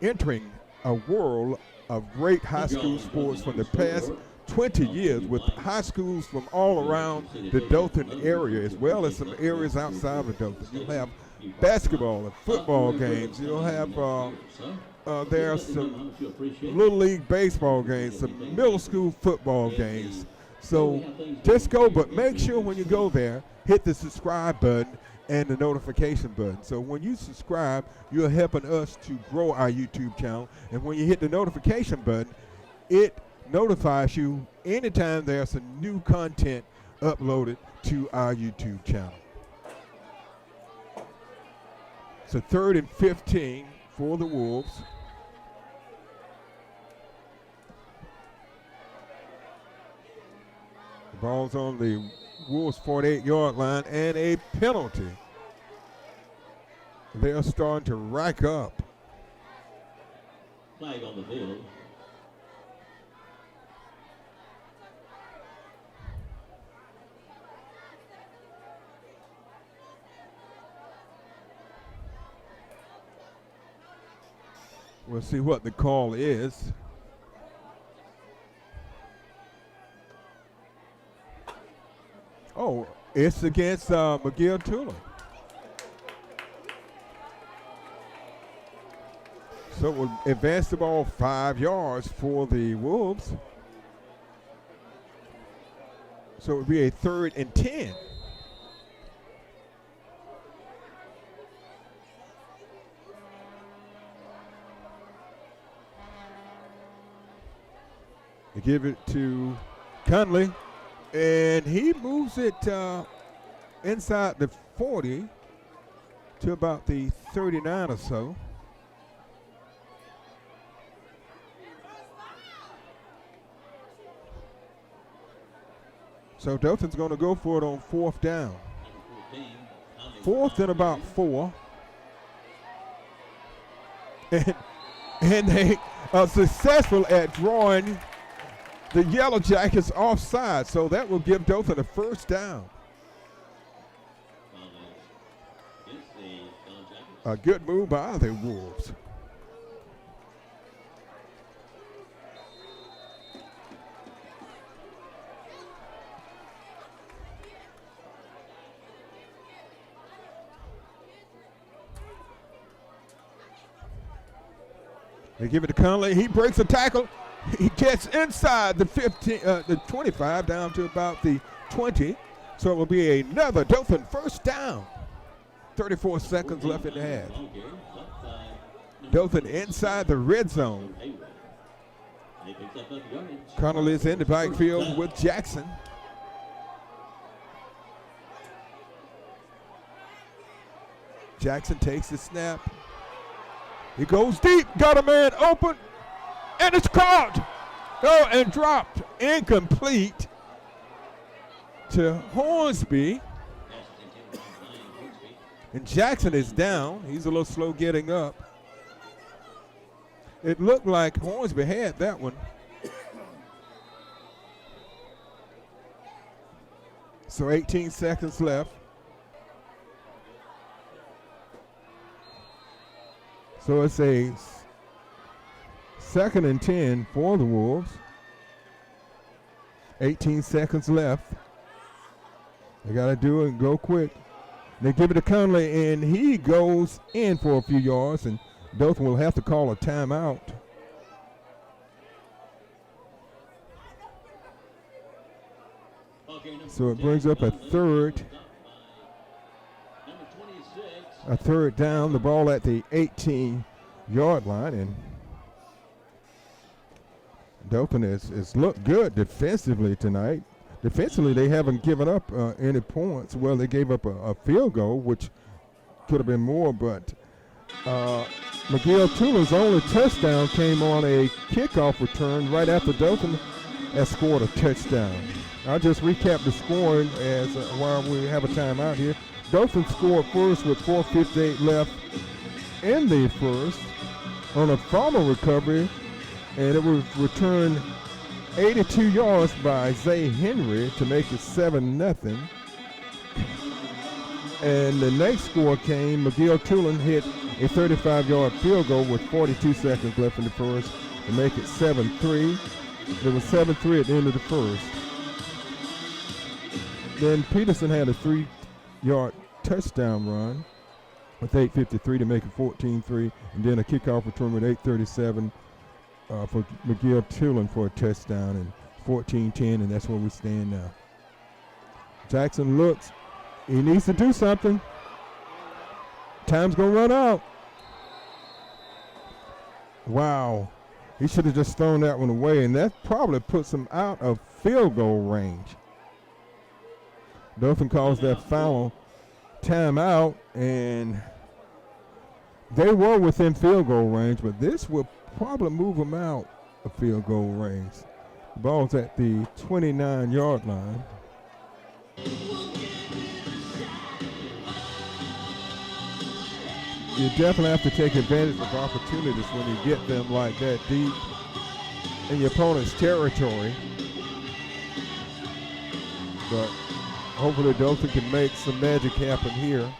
Speaker 2: entering a world of great high school sports from the past 20 years, with high schools from all around the Dothan area, as well as some areas outside of Dothan. You'll have basketball and football games. You'll have there are some little league baseball games, some middle school football games. So just go, but make sure when you go there, hit the subscribe button and the notification button. So when you subscribe, you're helping us to grow our YouTube channel. And when you hit the notification button, it notifies you anytime there's some new content uploaded to our YouTube channel. So 3rd and 15 for the Wolves. The ball's on the Wolves' 48-yard line, and a penalty. They're starting to rack up.
Speaker 3: Flag on the field.
Speaker 2: We'll see what the call is. Oh, it's against McGill Toolen. So we'll advance the ball 5 yards for the Wolves. So it would be a 3rd and 10. They give it to Conley, and he moves it inside the 40 to about the 39 or so. So Dothan's going to go for it on 4th down. 4th and about 4. And they are successful at drawing the Yellow Jackets offside, so that will give Dothan a 1st down. A good move by the Wolves. They give it to Conley. He breaks a tackle. He gets inside the 15, the 25 down to about the 20. So it will be another Dothan 1st down. 34 seconds left in the half. Dothan inside the red zone. Connell is in the backfield with Jackson. Jackson takes the snap. He goes deep, got a man open, and it's caught. Oh, and dropped. Incomplete. to Hornsby. And Jackson is down. He's a little slow getting up. It looked like Hornsby had that one. So 18 seconds left. So it's a 2nd and 10 for the Wolves. 18 seconds left. They got to do it and go quick. They give it to Conley, and he goes in for a few yards, and Dothan will have to call a timeout. So it brings up a third down, the ball at the 18-yard line, and Dothan has looked good defensively tonight. Defensively, they haven't given up any points. Well, they gave up a field goal, which could have been more, but McGill Toolen's only touchdown came on a kickoff return right after Dothan has scored a touchdown. I'll just recap the scoring as while we have a timeout here. Dothan scored first with 4:58 left in the first on a fumble recovery, and it was returned 82 yards by Zay Henry to make it 7-0. And the next score came, McGill Toolen hit a 35-yard field goal with 42 seconds left in the first to make it 7-3. It was 7-3 at the end of the first. Then Peterson had a 3-yard touchdown run with 8:53 to make it 14-3, and then a kickoff return with 8:37 for McGill Toolen for a touchdown, and 14-10, and that's where we stand now. Jackson looks. He needs to do something. Time's going to run out. Wow. He should have just thrown that one away, and that probably puts him out of field goal range. Dothan calls that final timeout, and they were within field goal range, but this will probably move them out of field goal range. The ball's at the 29-yard line. You definitely have to take advantage of opportunities when you get them like that deep in your opponent's territory. But hopefully Dothan can make some magic happen here.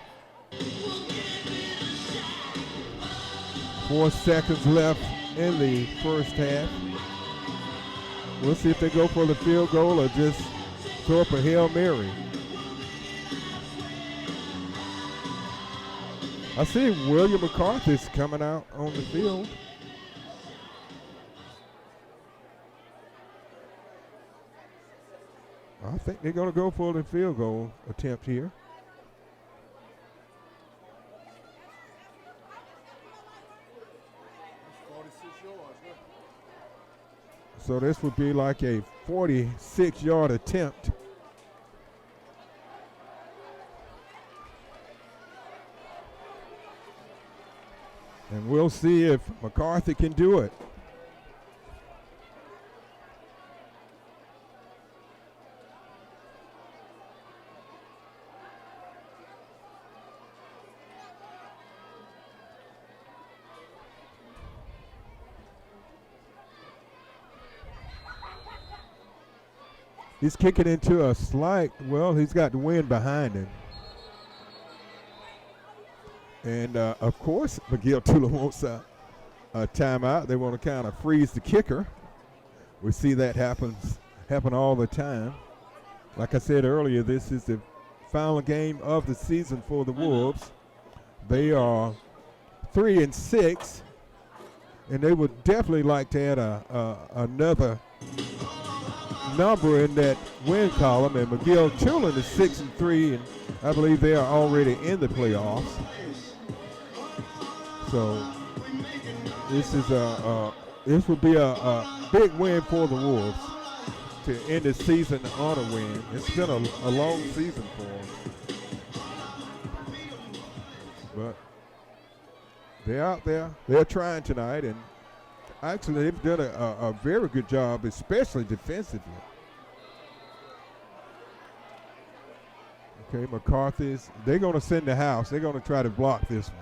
Speaker 2: 4 seconds left in the first half. We'll see if they go for the field goal or just throw up a Hail Mary. I see William McCarthy's coming out on the field. I think they're going to go for the field goal attempt here. So this would be like a 46-yard attempt. And we'll see if McCarthy can do it. He's kicking into a slight, well, he's got the wind behind him. And, of course, McGill Toolen wants a timeout. They want to kind of freeze the kicker. We see that happen all the time. Like I said earlier, this is the final game of the season for the Wolves. They are 3-6, and they would definitely like to add another number in that win column. And McGill Toolen is 6-3, and I believe they are already in the playoffs. So this is this would be a big win for the Wolves to end the season on a win. It's been a long season for them, but they're out there. They're trying tonight, and actually they've done a very good job, especially defensively. Okay, McCarthy's. They're going to send the house. They're going to try to block this one.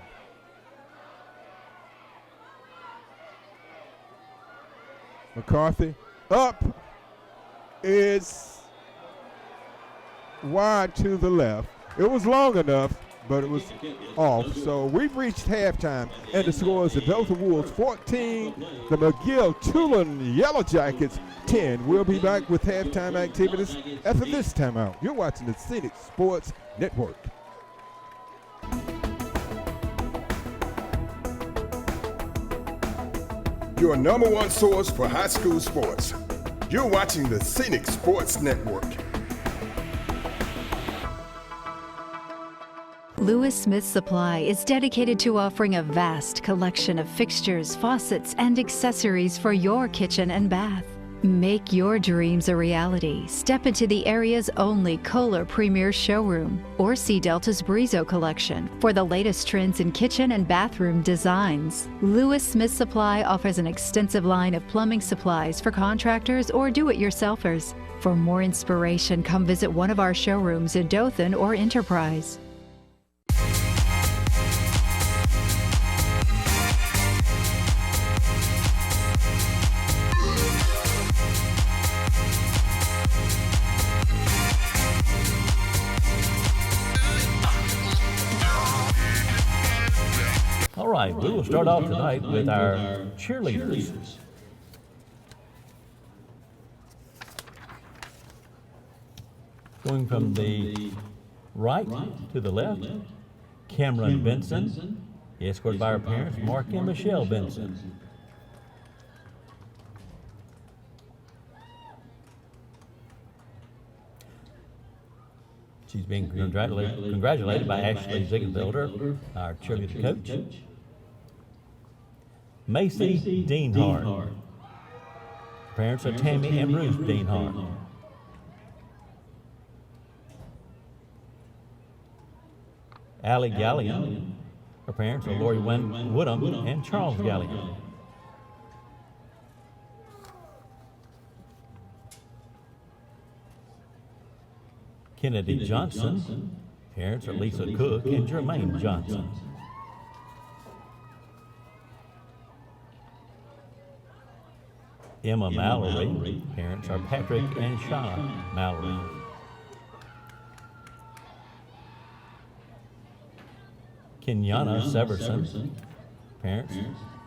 Speaker 2: McCarthy up. It's wide to the left. It was long enough, but it was off. So we've reached halftime, and the score is the Dothan Wolves 14, the McGill Toolen Yellow Jackets 10. We'll be back with halftime activities after this timeout. You're watching the Scenic Sports Network.
Speaker 1: Your number one source for high school sports. You're watching the Scenic Sports Network.
Speaker 4: Lewis Smith Supply is dedicated to offering a vast collection of fixtures, faucets, and accessories for your kitchen and bath. Make your dreams a reality. Step into the area's only Kohler Premier Showroom or see Delta's Brizo collection for the latest trends in kitchen and bathroom designs. Lewis Smith Supply offers an extensive line of plumbing supplies for contractors or do-it-yourselfers. For more inspiration, come visit one of our showrooms in Dothan or Enterprise.
Speaker 5: All right, we will start off tonight with our cheerleaders. Going from the right to the left, Cameron Benson, escorted by her parents, Mark and Michelle Benson. She's being congratulated by Ashley Ziegenfelder, our cheerleader coach. Macy Deanhart. Parents are Tammy and Bruce Deanhart. Allie Gallion. Her parents are Lori Woodham and Charles Gallion. Kennedy Johnson. Parents are Lisa Cook and Jermaine Johnson. Emma Mallory. Parents are Patrick and Shauna Mallory. Kenyana Severson. Parents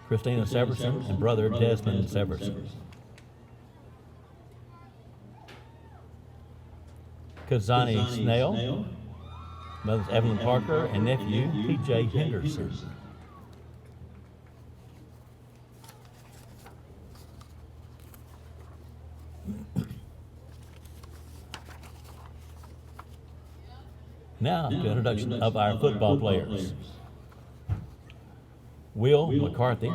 Speaker 5: Christina Severson and brother Desmond Severson. Kazani Snell. Mothers Evelyn Parker and nephew P.J. Henderson. Now, to introduction of our football players. Will McCarthy.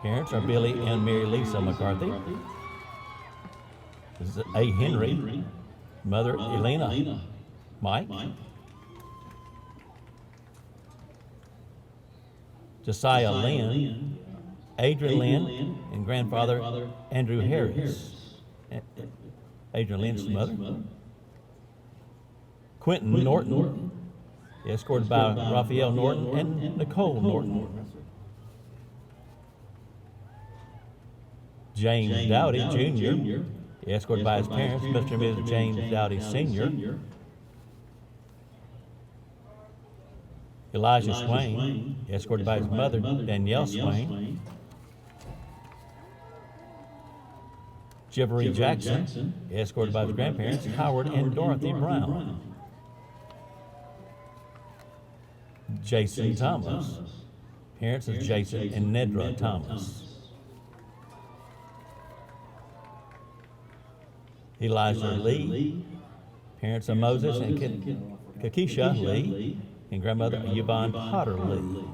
Speaker 5: Parents are Billy and Mary Lisa McCarthy. This is A. Henry. Mother Elena. Mike. Josiah Lynn. Adrian Lynn and grandfather Andrew Harris. Adrian Lynn's mother. Quentin Norton, escorted by Raphael Norton and Nicole Norton. James Dowdy Jr., escorted by his parents, Mr. and Mrs. James Dowdy Sr. Elijah Swain, escorted by his mother, Danielle Swain. Jibbery Jackson, escorted by his grandparents, Howard and Dorothy Brown. Jason Thomas. Parents is Jason and Nedra Thomas. Elijah Lee. Parents are Moses and Kakisha Lee and grandmother Yvonne Potter Lee.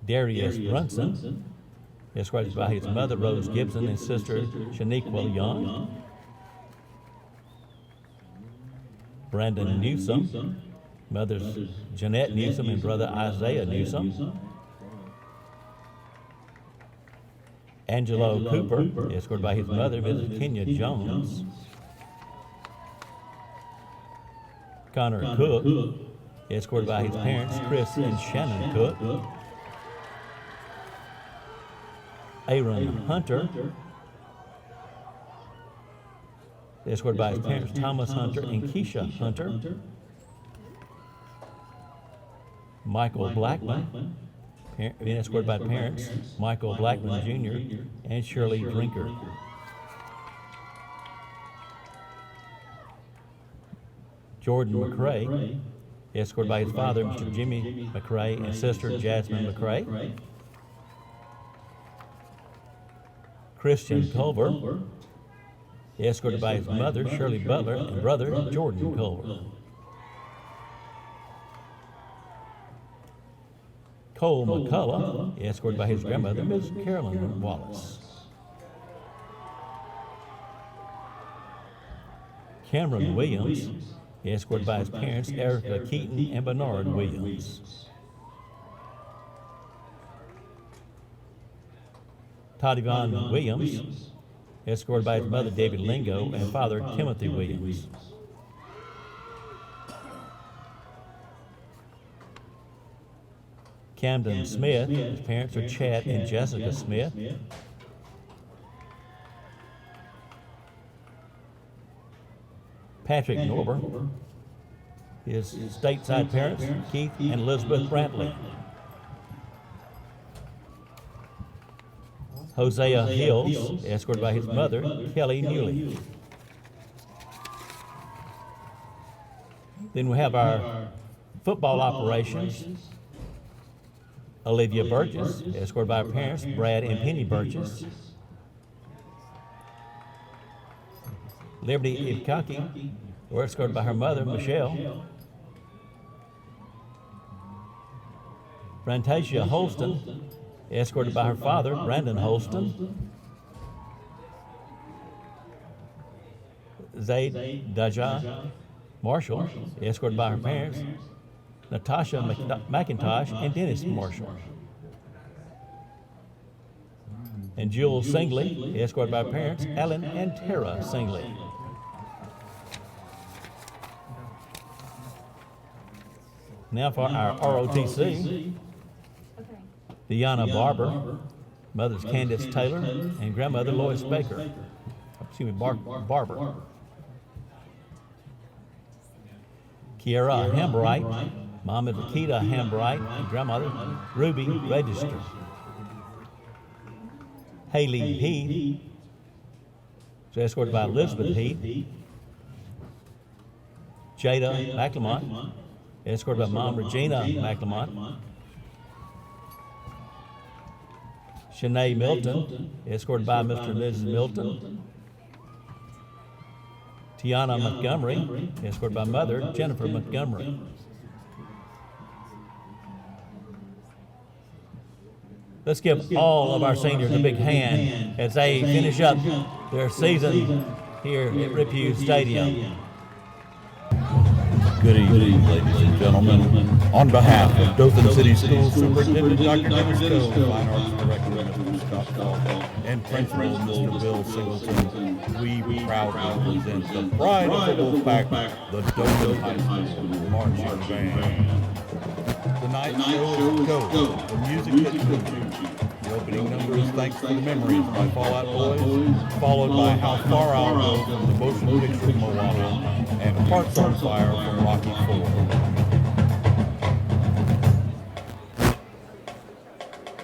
Speaker 5: Darius Brunson, escorted by his mother Rose Gibson and sister Shaniqua Young. Brandon Newsom, mothers Jeanette Newsom and brother Isaiah Newsom. Angelo Cooper, escorted by his mother, Mrs. Kenya Jones. Connor Cook, escorted by his parents, Chris and Shannon Cook. Aaron Hunter, escorted by his parents, Thomas Hunter and Keisha Hunter. Michael Blackman, being escorted by parents, Michael Blackman Jr. and Shirley Drinker. Jordan McCrae, escorted by his father, Mr. Jimmy McCrae, and sister Jasmine McCrae. Christian Culver, escorted by his mother, Shirley Butler, and brother, Jordan Culver. Cole McCullough, escorted by his grandmother, Ms. Carolyn Wallace. Cameron Williams, escorted by his parents, Erica Keaton and Bernard Williams. Todd Yvonne Williams, escorted by his mother, David Lingo, and father, Timothy Williams. Camden Smith, his parents are Chad and Jessica Smith. Patrick Norber, his stateside parents, Keith and Elizabeth Brantley. Hosea Hills, escorted by his mother, Kelly Newley. Then we have our football operations. Olivia Burgess, escorted by her parents, Brad and Penny Burgess. Liberty Ibkaki, escorted by her mother, Michelle. Fantasia Holston, escorted by her father, Brandon Holston. Zaid Daja Marshall, escorted by her parents, Natasha McIntosh and Dennis Marshall. And Jules Singley, escorted by her parents, Ellen and Tara Singley. Now for our ROTC. Deanna Barber, mother's Candace Taylor, and grandmother Lois Baker. Excuse me, Barber. Kiara Hambright, mom is Akita Hambright, and grandmother Ruby Register. Haley Heath, escorted by Elizabeth Heath. Jada McLemont, escorted by mom Regina McLemont. Shanae Milton, escorted by Mr. and Mrs. Milton. Tiana Montgomery, escorted by mother, Jennifer Montgomery. Let's give all of our seniors a big hand as they finish up their season here at Rippue Stadium.
Speaker 6: Good evening, ladies and gentlemen. On behalf of Dothan City School Superintendent Dr. Dennis Coe, Fine Arts Director Mr. Scott Falk, and Principal Mr. Bill Singleton, we proudly present the pride of the Wolfpack, the Dothan High School Marching Band. Tonight's show is Go, the music that moves you. The opening number is Thanks for the Memories by Fall Out Boys, followed by How Far I'll Go from the motion picture Moana, and Hearts on Fire from Rocky IV.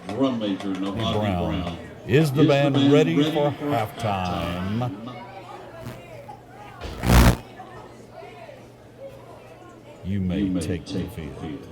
Speaker 3: Drum major Nobody Brown.
Speaker 6: Is the band ready for halftime? You may take the field.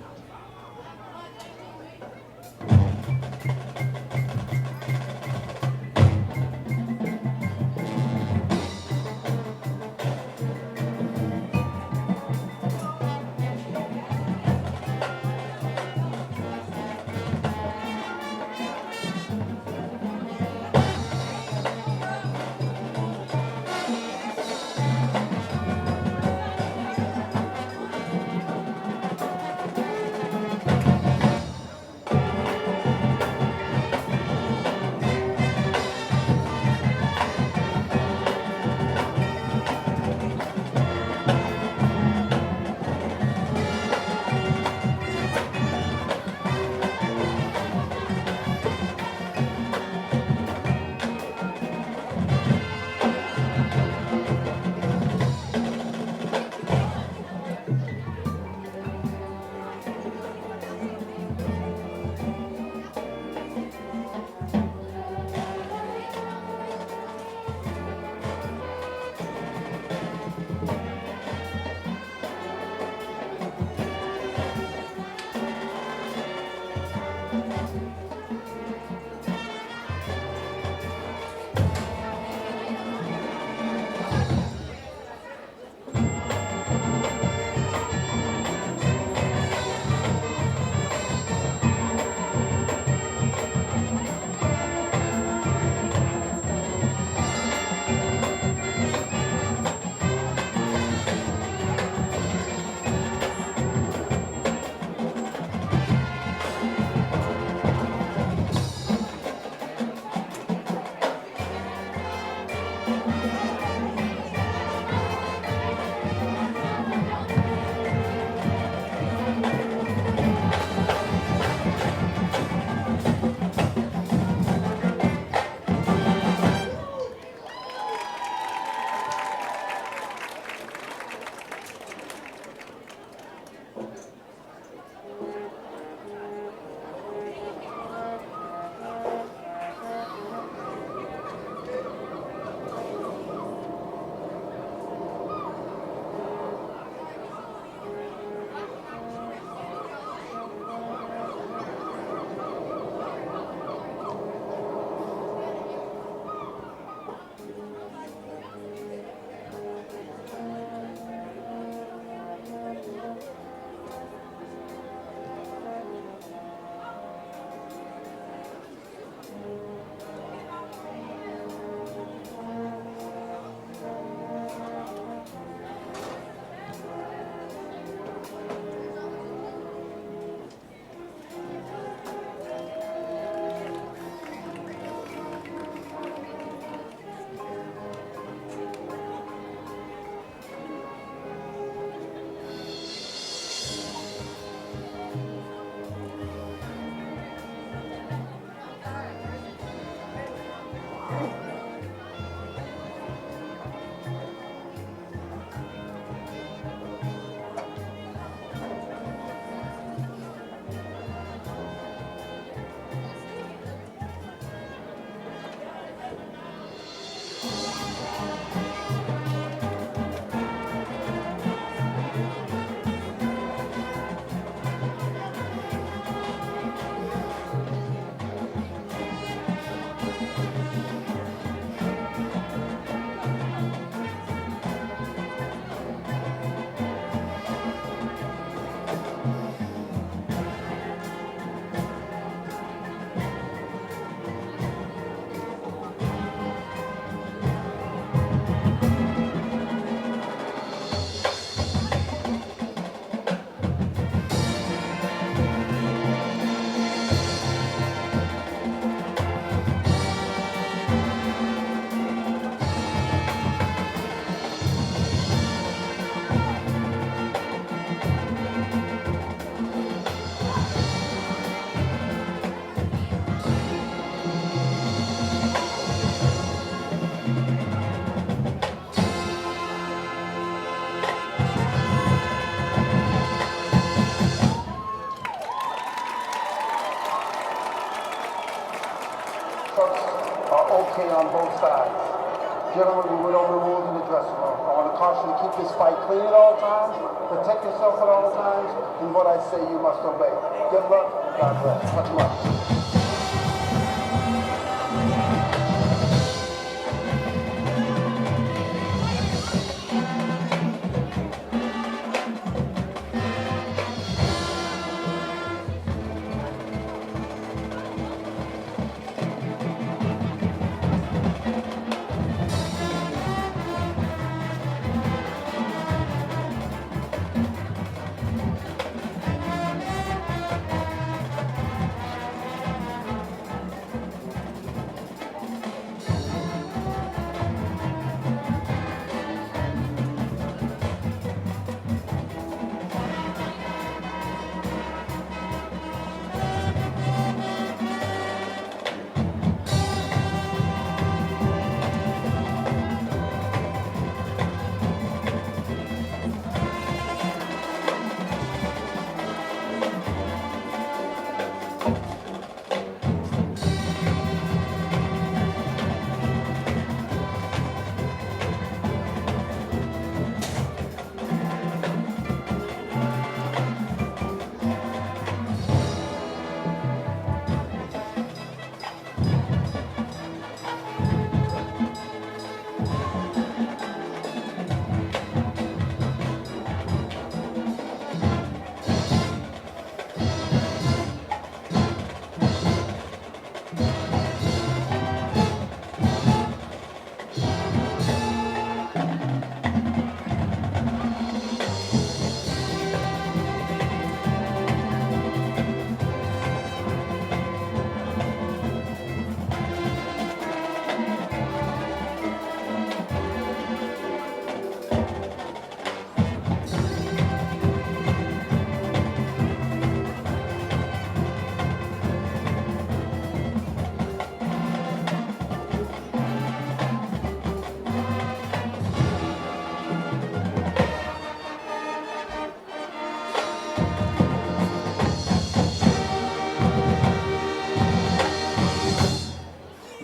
Speaker 7: on both sides. Gentlemen, we went over the rules in the dressing room. I want to caution you to keep this fight clean at all times, protect yourself at all times, and what I say you must obey. Good luck, God bless. Much love.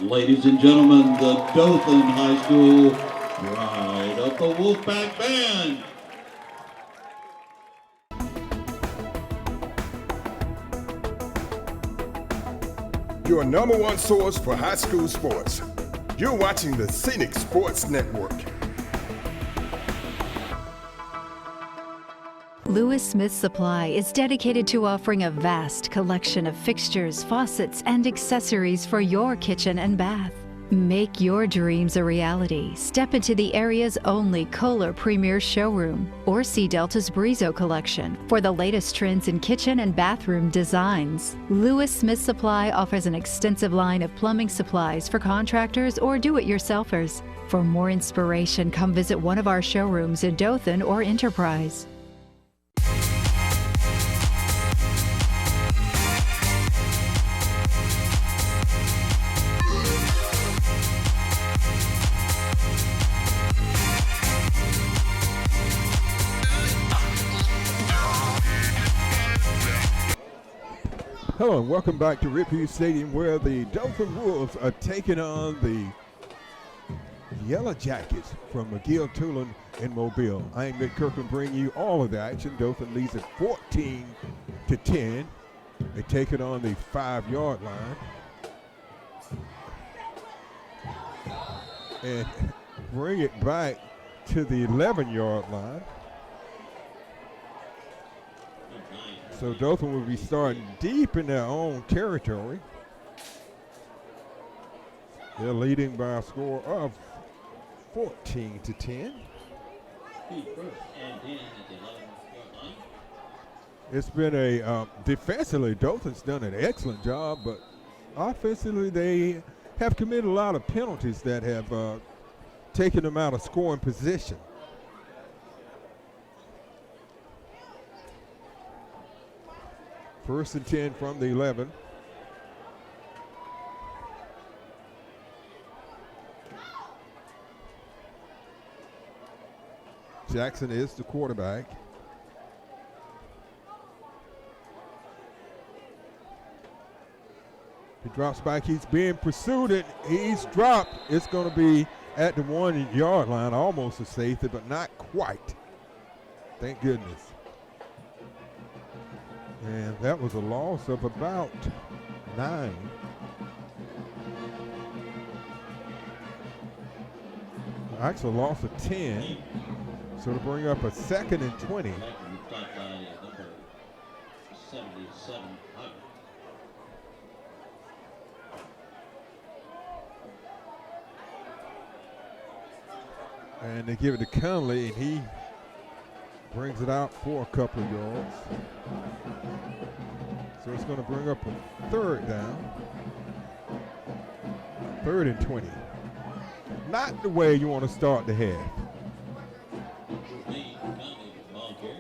Speaker 3: Ladies and gentlemen, the Dothan High School Ride of the Wolfpack Band.
Speaker 1: Your number one source for high school sports. You're watching the Scenic Sports Network.
Speaker 4: Lewis Smith Supply is dedicated to offering a vast collection of fixtures, faucets, and accessories for your kitchen and bath. Make your dreams a reality. Step into the area's only Kohler Premier showroom or see Delta's Brizo collection for the latest trends in kitchen and bathroom designs. Lewis Smith Supply offers an extensive line of plumbing supplies for contractors or do-it-yourselfers. For more inspiration, come visit one of our showrooms in Dothan or Enterprise.
Speaker 2: Hello and welcome back to Rip Stadium, where the Dothan Wolves are taking on the Yellow Jackets from McGill Toolen in Mobile. I am Mick Kirkland bringing you all of the action. Dothan leads at 14-10. They take it on the 5-yard line and bring it back to the 11-yard line. So Dothan will be starting deep in their own territory. They're leading by a score of 14-10. It's been a defensively, Dothan's done an excellent job, but offensively they have committed a lot of penalties that have taken them out of scoring position. First and 10 from the 11. Jackson is the quarterback. He drops back. He's being pursued, and he's dropped. It's going to be at the 1 yard line, almost a safety, but not quite. Thank goodness. And that was a loss of about 9. Actually, a loss of 10. So to bring up a 2nd and 20. And they give it to Conley, and he brings it out for a couple of yards. So it's going to bring up a 3rd down. 3rd and 20. Not the way you want to start the half.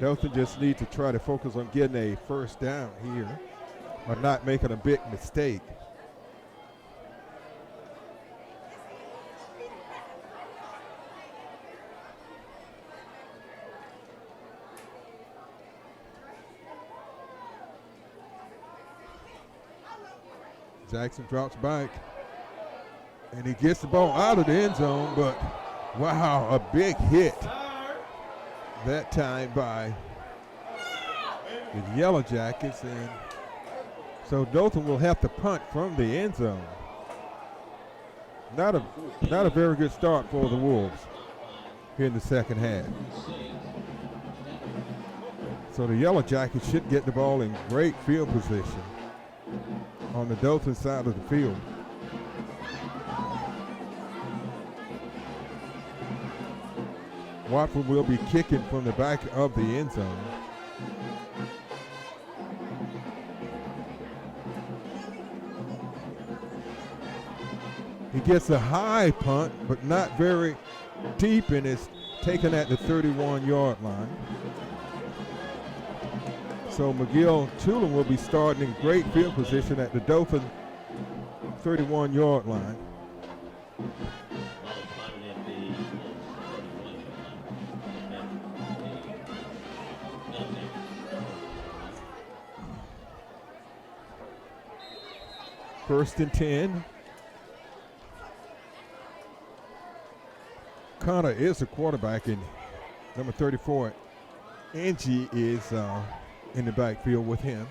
Speaker 2: Dothan just needs to try to focus on getting a 1st down here, or not making a big mistake. Jackson drops back, and he gets the ball out of the end zone, but wow, a big hit that time by the Yellow Jackets, and so Dothan will have to punt from the end zone. Not a very good start for the Wolves here in the second half. So the Yellow Jackets should get the ball in great field position on the Dothan side of the field. Watford will be kicking from the back of the end zone. He gets a high punt, but not very deep, and it's taken at the 31-yard line. So McGill Toolen will be starting in great field position at the Dothan 31-yard line. First and 10. Connor is the quarterback, and number 34, Angie, is in the backfield with him.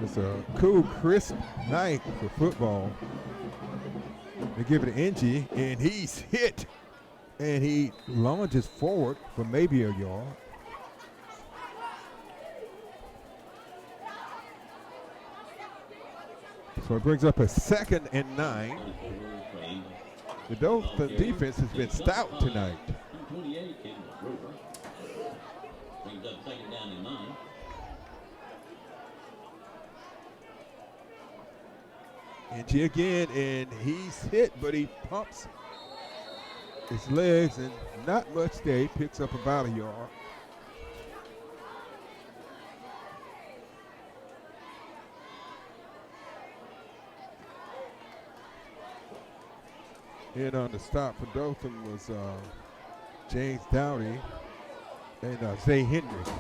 Speaker 2: It's a cool, crisp night for football. They give it to Angie, and he's hit, and he launches forward for maybe a yard. So it brings up a 2nd and 9. The Dothan defense has been stout tonight. Angie again, and he's hit, but he pumps his legs, and not much there. He picks up about a yard. And on the stop for Dothan was James Dowdy and Zay Hendricks.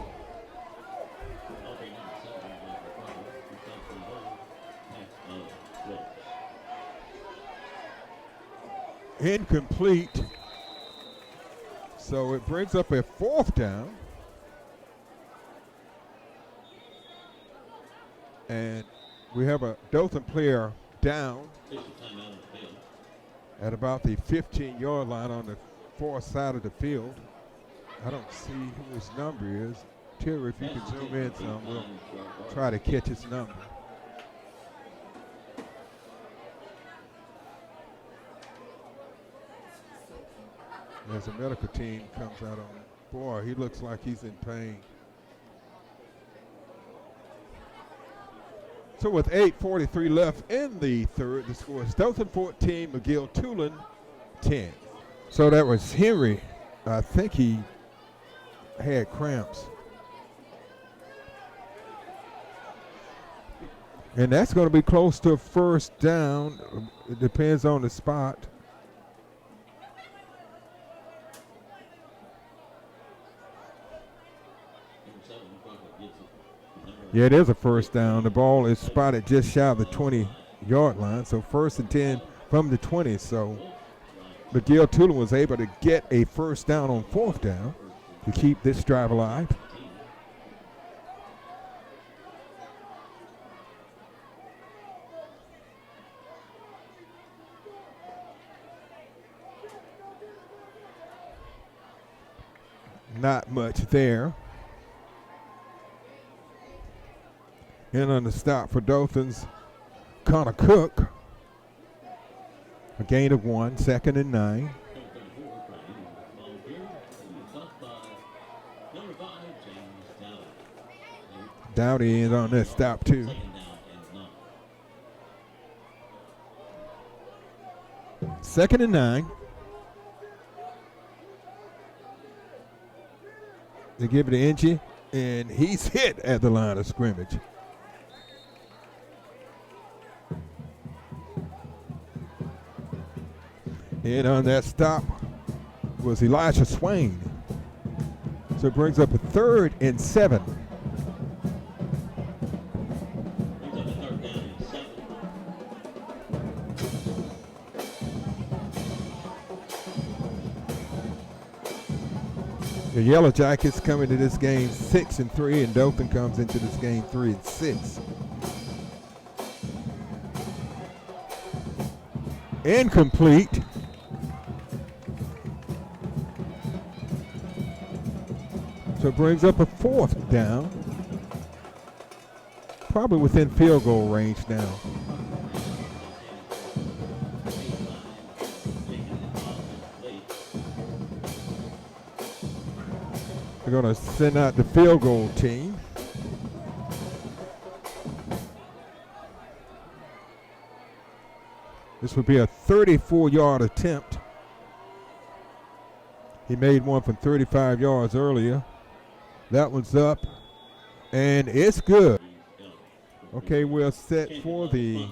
Speaker 2: Incomplete. So it brings up a 4th down. And we have a Dothan player down at about the 15-yard line on the far side of the field. I don't see who his number is. Terry, if you can zoom in some, we'll try to catch his number. As the medical team comes out on, boy, he looks like he's in pain. So with 8:43 left in the third, the score is Dothan 14, McGill Toolen 10. So that was Henry. I think he had cramps. And that's going to be close to a 1st down. It depends on the spot. Yeah, it is a first down. The ball is spotted just shy of the 20-yard line, so 1st and 10 from the 20. So McGill Toolen was able to get a first down on 4th down to keep this drive alive. Not much there. And on the stop for Dothan's Connor Cook. A gain of 1, 2nd and 9. Dowdy is on that stop too. Second and 9. They give it to Ingy, and he's hit at the line of scrimmage. And on that stop was Elijah Swain. So it brings up a 3rd and 7. The Yellow Jackets come into this game 6-3, and Dothan comes into this game 3-6. Incomplete. So it brings up a 4th down. Probably within field goal range now. They're going to send out the field goal team. This would be a 34-yard attempt. He made one from 35 yards earlier. That one's up, and it's good. Okay, we're set for the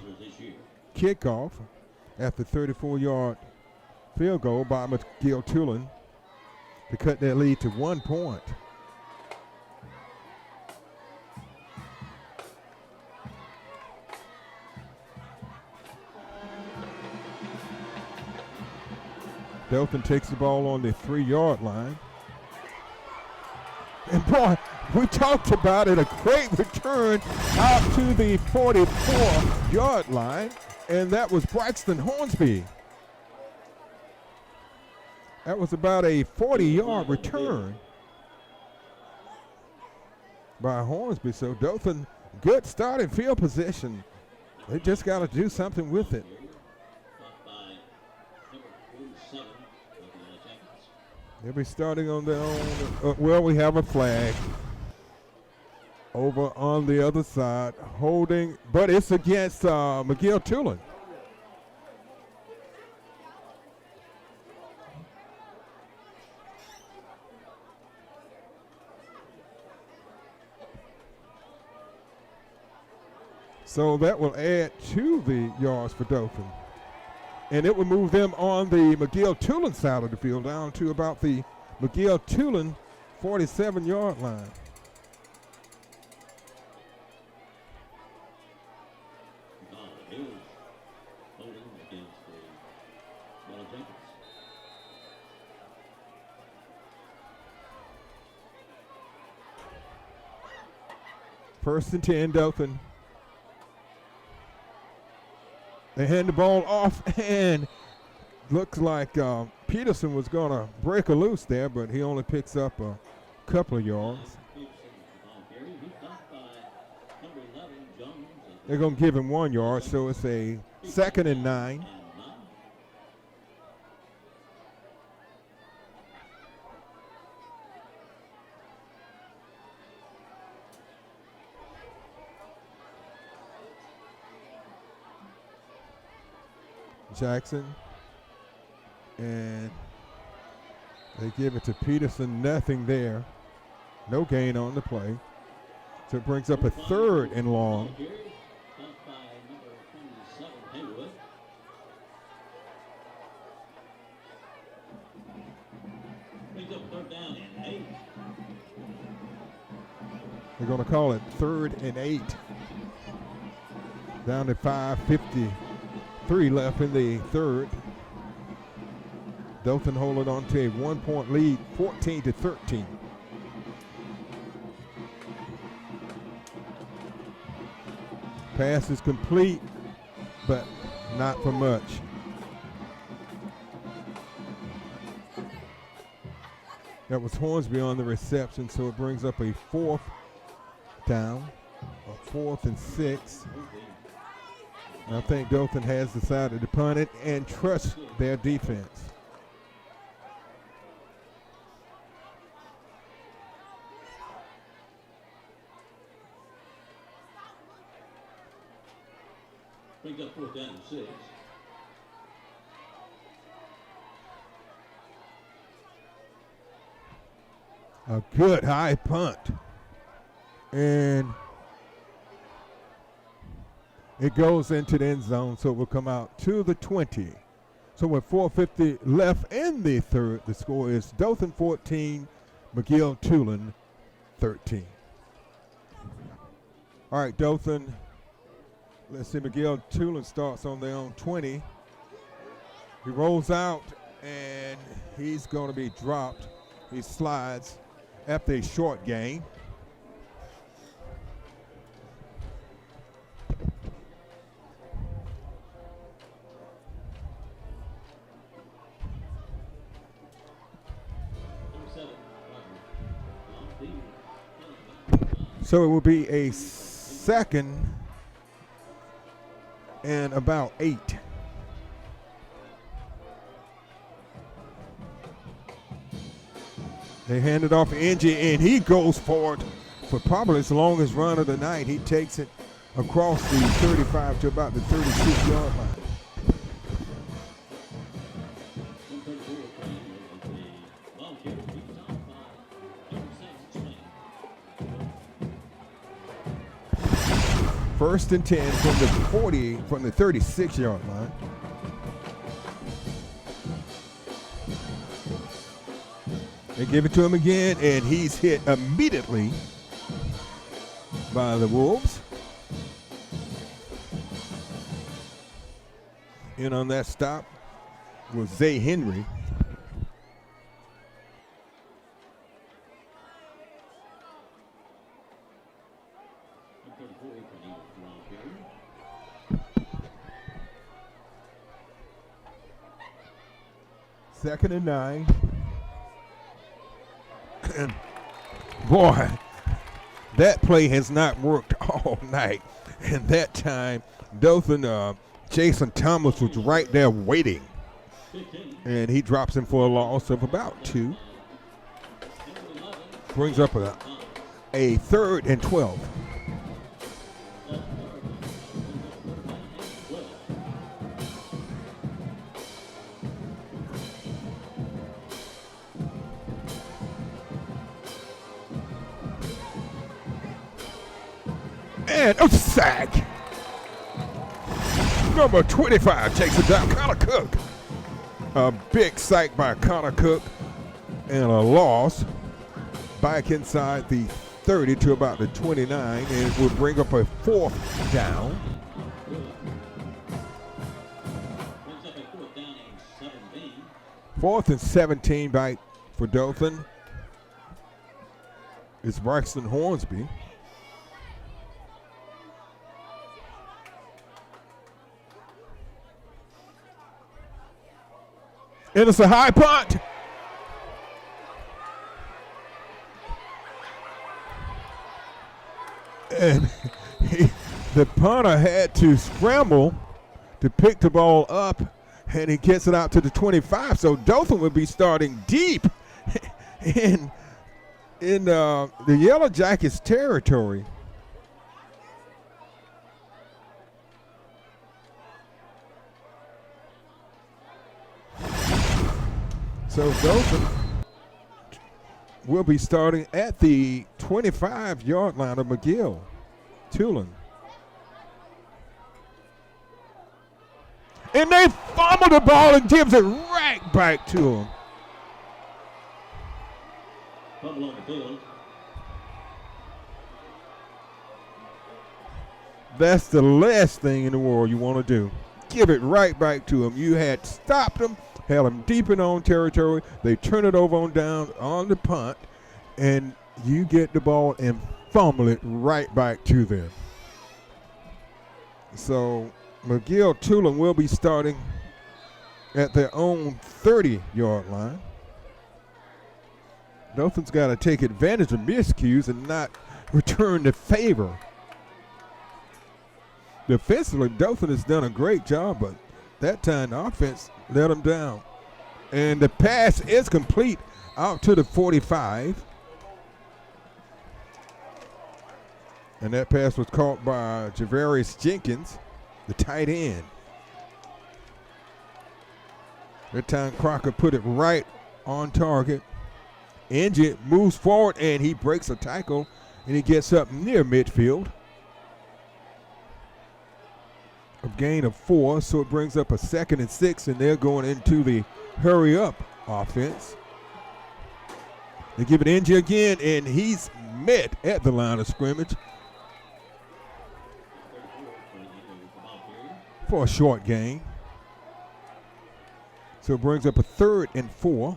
Speaker 2: kickoff after 34-yard field goal by McGill Toolen to cut that lead to 1 point. Dothan takes the ball on the 3-yard line. And boy, we talked about it, a great return out to the 44-yard line, and that was Braxton Hornsby. That was about a 40-yard return by Hornsby. So Dothan, good starting field position. They just got to do something with it. They'll be starting on their own. Well, we have a flag over on the other side, holding, but it's against McGill Toolen. So that will add to the yards for Dothan. And it will move them on the McGill Toolen side of the field down to about the McGill Toolen 47-yard line. First and 10, Dothan. They hand the ball off, and looks like Peterson was going to break a loose there, but he only picks up a couple of yards. They're going to give him 1 yard, so it's a 2nd and 9. Jackson, and they give it to Peterson, nothing there, no gain on the play, so it brings up a 3rd and long. They're going to call it 3rd and 8. Down to 5:53 left in the third. Dothan holding on to a 1-point lead, 14-13. Pass is complete, but not for much. That was Hornsby on the reception, so it brings up a 4th down, a 4th and 6. And I think Dothan has decided to punt it and trust their defense.
Speaker 3: Brings up 4th down and 6.
Speaker 2: A good high punt. And it goes into the end zone, so it will come out to the 20. So with 4:50 left in the third, the score is Dothan 14, McGill Toolen 13. All right, Dothan. Let's see, McGill Toolen starts on their own 20. He rolls out, and he's going to be dropped. He slides after a short gain. So it will be a 2nd and about 8. They hand it off to Angie, and he goes for it for probably his longest run of the night. He takes it across the 35 to about the 36-yard line. First and 10 from the 36-yard line. They give it to him again, and he's hit immediately by the Wolves. In on that stop was Zay Henry. Second and 9. And boy, that play has not worked all night. And that time, Dothan, Jason Thomas was right there waiting. And he drops him for a loss of about 2. Brings up a 3rd and 12. And a sack. Number 25 takes it down. Connor Cook. A big sack by Connor Cook and a loss back inside the 30 to about the 29, and it will bring up a 4th down. Fourth and 17 for Dothan. It's Braxton Hornsby. And it's a high punt. And the punter had to scramble to pick the ball up, and he gets it out to the 25. So Dothan will be starting deep in the Yellow Jackets territory. So Dothan will be starting at the 25-yard line of McGill Toolen. And they fumble the ball and gives it right back to him.
Speaker 3: Fumble on the field.
Speaker 2: That's the last thing in the world you want to do. Give it right back to them. You had stopped them, held them deep in own territory. They turn it over on down on the punt, and you get the ball and fumble it right back to them. So McGill Toolen will be starting at their own 30-yard line. Dothan's got to take advantage of miscues and not return the favor. Defensively, Dothan has done a great job, but that time the offense let them down. And the pass is complete out to the 45. And that pass was caught by Javarius Jenkins, the tight end. That time Crocker put it right on target. Injured, moves forward, and he breaks a tackle, and he gets up near midfield. A gain of 4, so it brings up a 2nd and 6, and they're going into the hurry-up offense. They give it Injured again, and he's met at the line of scrimmage for a short gain. So it brings up a 3rd and 4.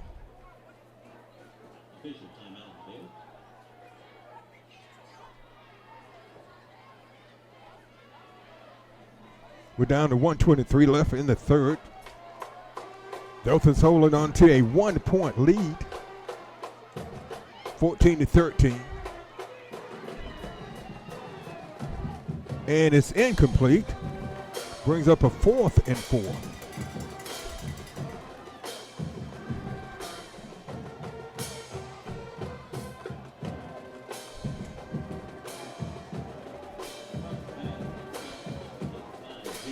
Speaker 2: We're down to 1:23 left in the third. Dothan's holding on to a 1-point lead, 14-13. And it's incomplete. Brings up a 4th and 4.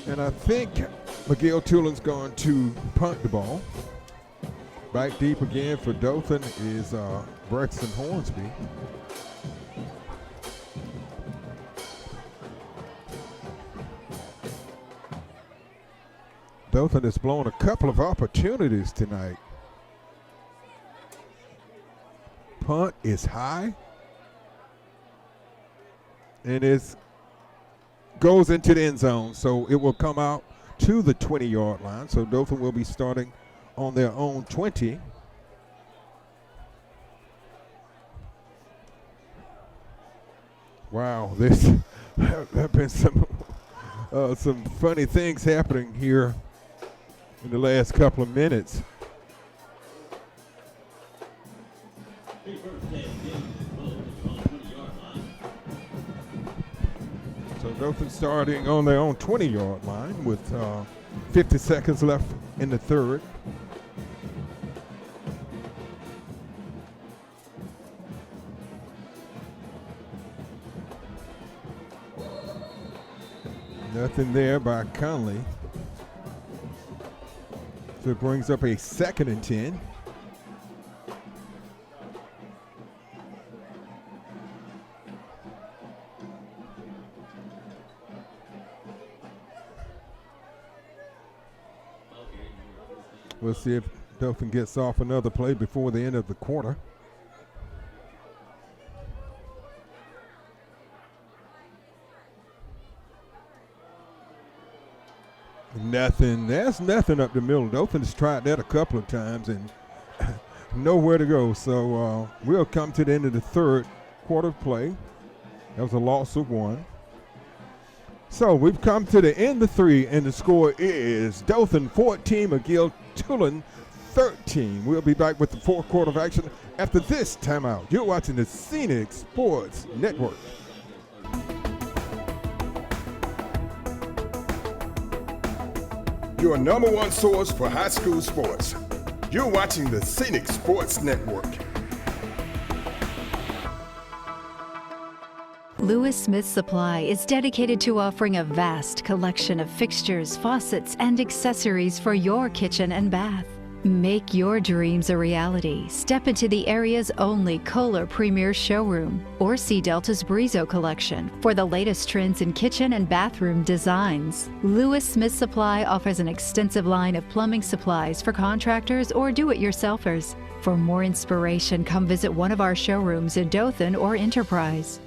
Speaker 2: And I think McGill Toolen's going to punt the ball. Back deep again for Dothan is Braxton Hornsby. Dothan has blown a couple of opportunities tonight. Punt is high. And it's goes into the end zone, so it will come out to the 20-yard line. So Dothan will be starting on their own 20. Wow, this have been some funny things happening here in the last couple of minutes. So Dothan starting on their own 20-yard line with 50 seconds left in the third. Nothing there by Conley. So it brings up a 2nd and 10. We'll see if Dothan gets off another play before the end of the quarter. Nothing. There's nothing up the middle. Dothan's tried that a couple of times and nowhere to go. So we'll come to the end of the third quarter play. That was a loss of 1. So we've come to the end of 3, and the score is Dothan 14, McGill Toolen 13. We'll be back with the fourth quarter of action after this timeout. You're watching the Scenic Sports Network.
Speaker 1: Your number one source for high school sports. You're watching the Scenic Sports Network.
Speaker 4: Lewis Smith Supply is dedicated to offering a vast collection of fixtures, faucets, and accessories for your kitchen and bath. Make your dreams a reality. Step into the area's only Kohler Premier Showroom or see Delta's Brizo collection for the latest trends in kitchen and bathroom designs. Lewis Smith Supply offers an extensive line of plumbing supplies for contractors or do-it-yourselfers. For more inspiration, come visit one of our showrooms in Dothan or Enterprise.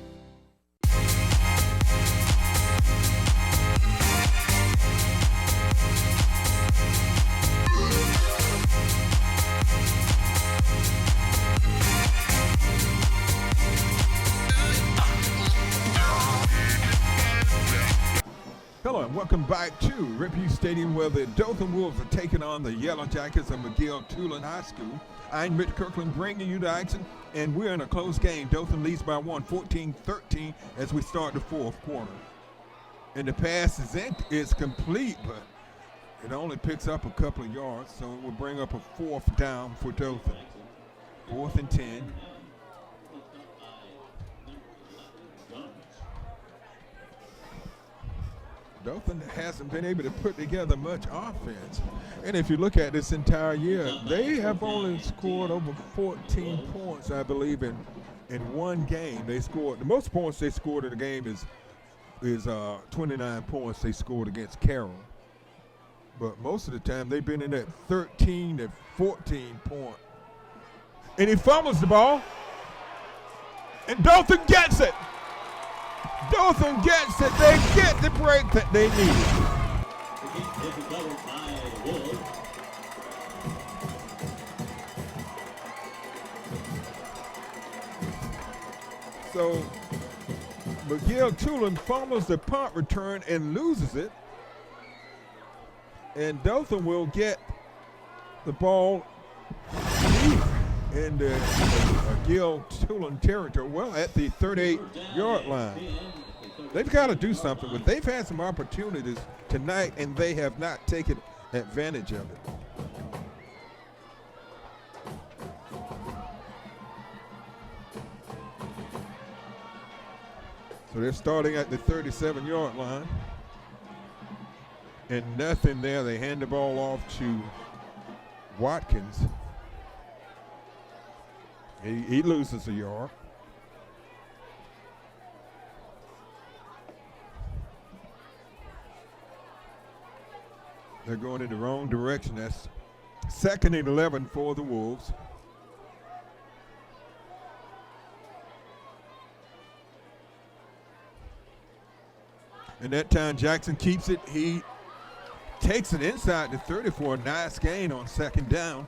Speaker 2: welcome back to Ripley Stadium, where the Dothan Wolves are taking on the Yellow Jackets of McGill Toolen High School. I'm Mitch Kirkland bringing you the action, and we're in a close game. Dothan leads by 14-13 as we start the fourth quarter. And the pass is complete, but it only picks up a couple of yards, so it will bring up a fourth down for Dothan. 4th and 10. Dothan hasn't been able to put together much offense. And if you look at this entire year, they have only scored over 14 points, I believe, in one game. They scored, the most points they scored in the game is 29 points they scored against Carroll. But most of the time, they've been in that 13 to 14 point. And he fumbles the ball, and Dothan gets it. Dothan gets it. They get the break that they need. So McGill Toolen fumbles the punt return and loses it. And Dothan will get the ball in the McGill Toolen territory, well, at the 38-yard line. They've got to do something with it. They've had some opportunities tonight, and they have not taken advantage of it. So they're starting at the 37-yard line. And nothing there. They hand the ball off to Watkins. He loses a yard. They're going in the wrong direction. That's 2nd and 11 for the Wolves. And that time Jackson keeps it. He takes it inside the 30 for a nice gain on 2nd down.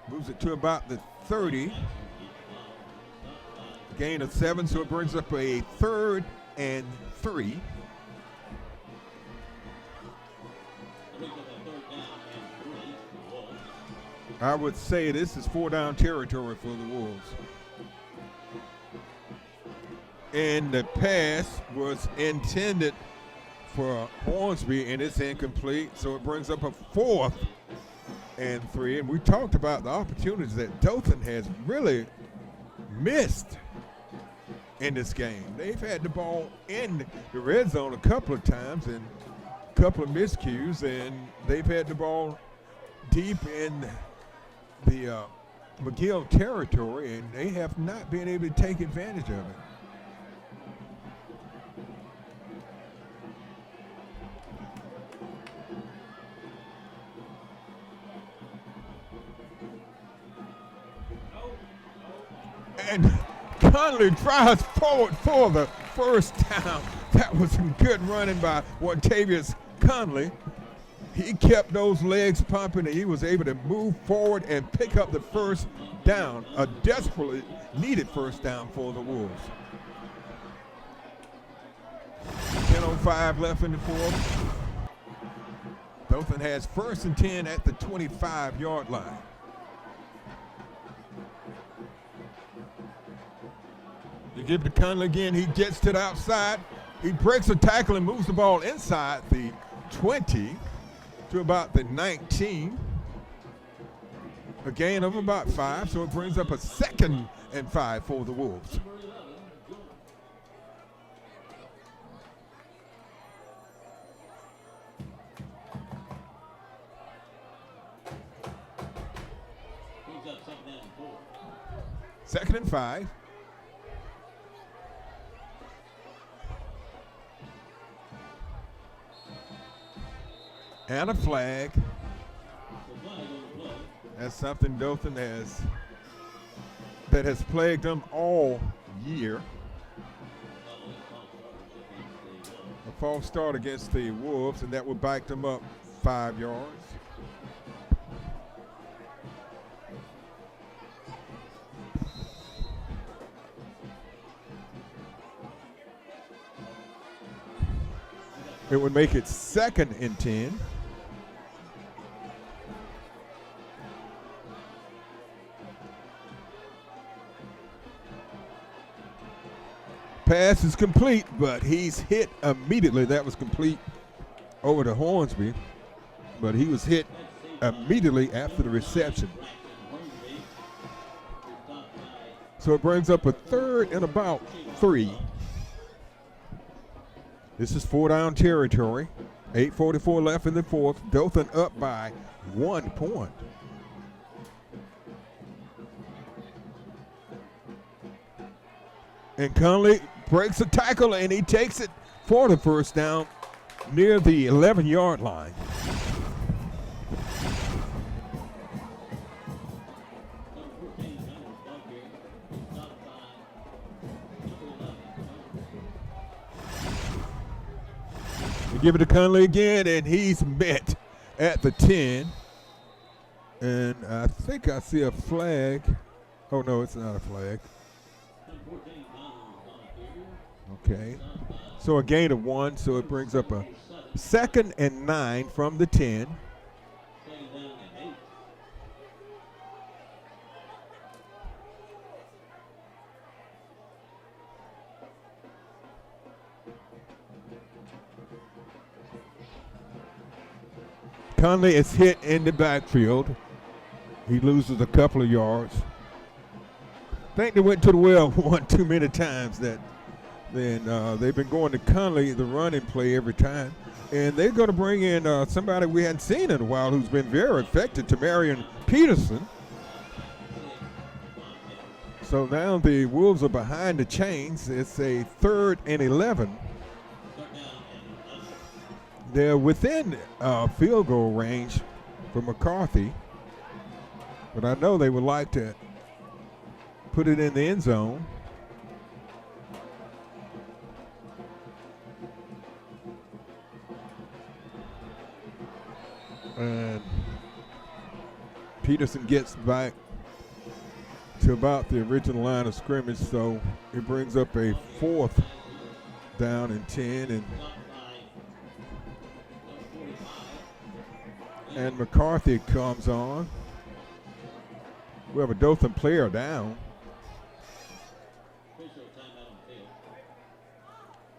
Speaker 2: Moves it to about the 30. Gain of 7, so it brings up a 3rd and 3. I would say this is 4-down territory for the Wolves. And the pass was intended for Hornsby, and it's incomplete, so it brings up a 4th and 3. And we talked about the opportunities that Dothan has really missed in this game. They've had the ball in the red zone a couple of times and a couple of miscues, and they've had the ball deep in the McGill territory, and they have not been able to take advantage of it. And Conley drives forward for the first down. That was some good running by Montavious Conley. He kept those legs pumping, and he was able to move forward and pick up the first down, a desperately needed first down for the Wolves. 10:05 left in the fourth. Dothan has 1st and 10 at the 25-yard line. You give it to Conley again. He gets to the outside. He breaks a tackle and moves the ball inside the 20 to about the 19. A gain of about 5, so it brings up a 2nd and 5 for the Wolves. Second and 5. And a flag. That's something Dothan that has plagued them all year. A false start against the Wolves, and that would back them up 5 yards. It would make it 2nd and 10. Pass is complete, but he's hit immediately. That was complete over to Hornsby, but he was hit immediately after the reception. So it brings up a 3rd and about 3. This is 4-down territory. 8:44 left in the 4th. Dothan up by 1 point. And Conley breaks a tackle, and he takes it for the first down near the 11-yard line. We give it to Conley again, and he's met at the 10. And I think I see a flag. Oh, no, it's not a flag. Okay, so a gain of 1, so it brings up a 2nd and 9 from the 10. Conley is hit in the backfield. He loses a couple of yards. I think they went to the well one too many times that. Then they've been going to Conley, the running play every time. And they're going to bring in somebody we hadn't seen in a while who's been very effective, to Marion Peterson. So now the Wolves are behind the chains. It's a 3rd and 11. They're within field goal range for McCarthy. But I know they would like to put it in the end zone. And Peterson gets back to about the original line of scrimmage, so it brings up a 4th down and 10, and McCarthy comes on. We have a Dothan player down.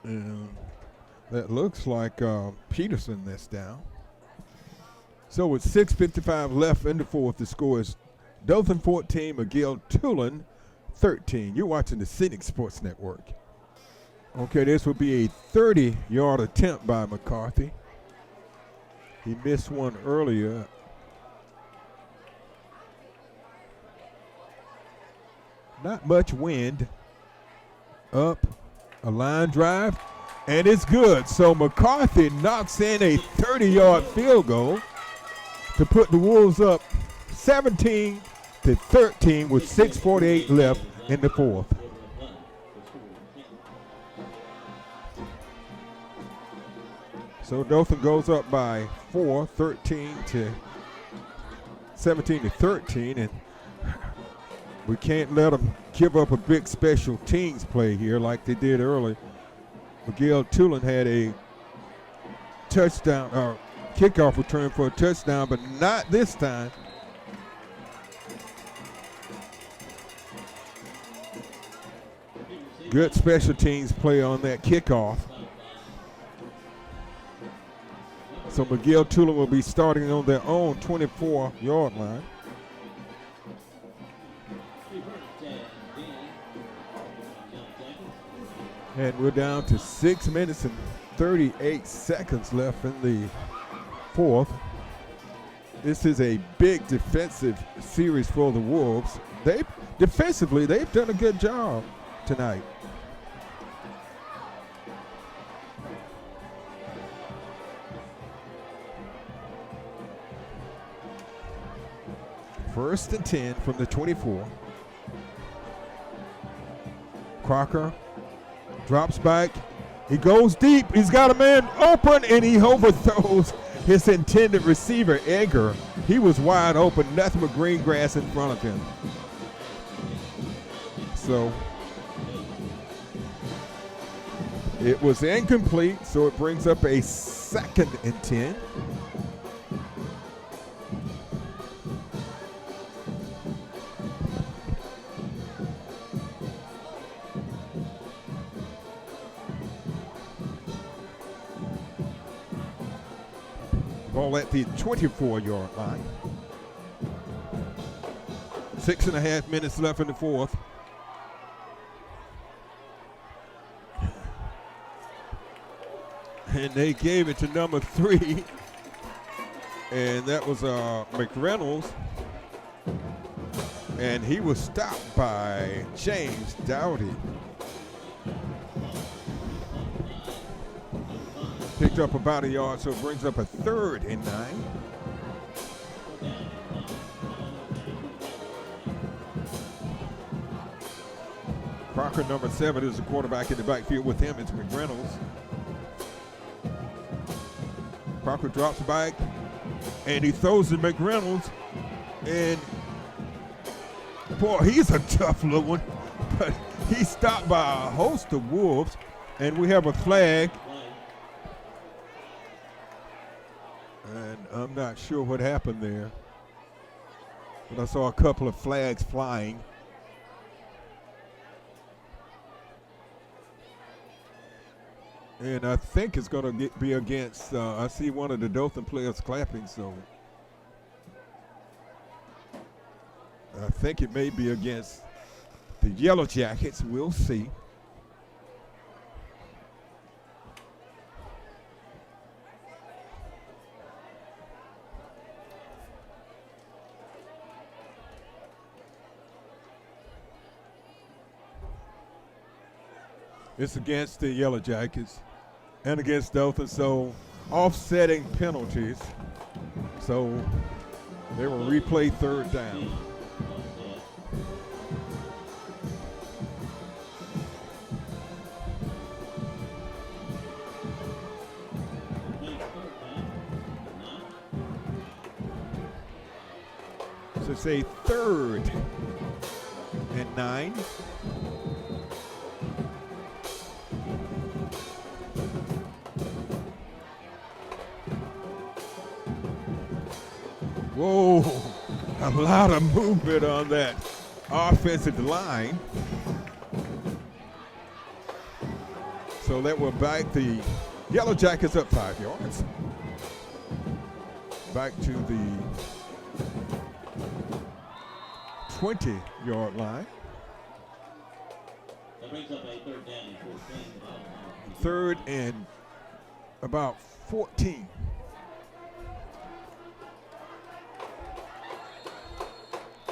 Speaker 2: And that looks like Peterson that's down. So with 6:55 left in the 4th, the score is Dothan 14, McGill Toolen 13. You're watching the Scenic Sports Network. Okay, this will be a 30-yard attempt by McCarthy. He missed one earlier. Not much wind. Up, a line drive, and it's good. So McCarthy knocks in a 30-yard field goal to put the Wolves up 17-13 with 6:48 left in the 4th. So Dothan goes up by 4, 17-13, and we can't let them give up a big special teams play here like they did early. McGill Toolen had a touchdown, kickoff return for a touchdown, but not this time. Good special teams play on that kickoff. So McGill Toolen will be starting on their own 24-yard line. And we're down to 6 minutes and 38 seconds left in the 4th. This is a big defensive series for the Wolves. Defensively, they've done a good job tonight. First and 10 from the 24. Crocker drops back. He goes deep. He's got a man open, and he overthrows his intended receiver, Edgar. He was wide open. Nothing but green grass in front of him. So It was incomplete, so it brings up a 2nd and 10. Ball at the 24-yard line. 6.5 minutes left in the fourth. And they gave it to number 3. And that was McReynolds. And he was stopped by James Dowdy. Picked up about a yard, so it brings up a 3rd and 9. Crocker, number 7, is the quarterback in the backfield. With him, it's McReynolds. Crocker drops back, and he throws to McReynolds. And, boy, he's a tough little one. But he's stopped by a host of Wolves, and we have a flag. And I'm not sure what happened there, but I saw a couple of flags flying. And I think it's going to be against, I see one of the Dothan players clapping, so I think it may be against the Yellow Jackets. We'll see. It's against the Yellow Jackets and against Dothan, so offsetting penalties. So they will replay 3rd down. So it's a 3rd and 9. Whoa, a lot of movement on that offensive line. So that will back the Yellow Jackets up 5 yards. Back to the 20-yard line.
Speaker 3: That brings up a 3rd down and 14.
Speaker 2: 3rd and about 14.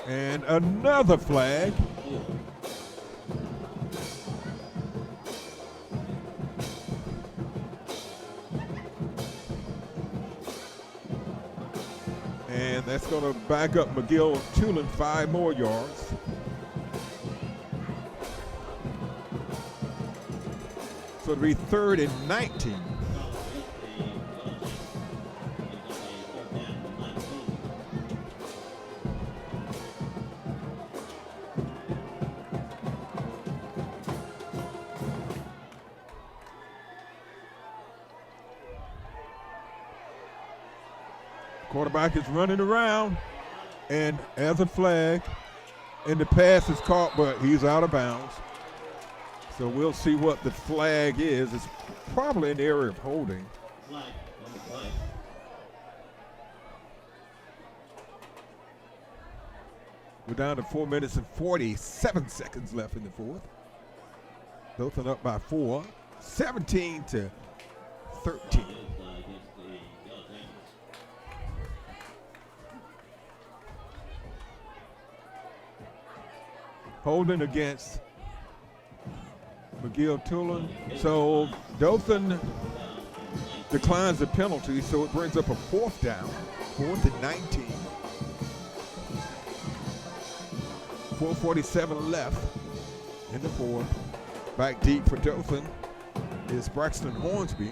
Speaker 2: And another flag. And that's going to back up McGill Toolen 5 more yards. So it'll be 3rd and 19. Quarterback is running around, and as a flag, and the pass is caught, but he's out of bounds. So we'll see what the flag is. It's probably an area of holding.
Speaker 3: Flag.
Speaker 2: We're down to 4 minutes and 47 seconds left in the fourth. Dothan up by 4, 17-13. Holding against McGill Toolen. So Dothan declines the penalty, so it brings up a 4th down, 4th and 19. 4:47 left in the fourth. Back deep for Dothan is Braxton Hornsby.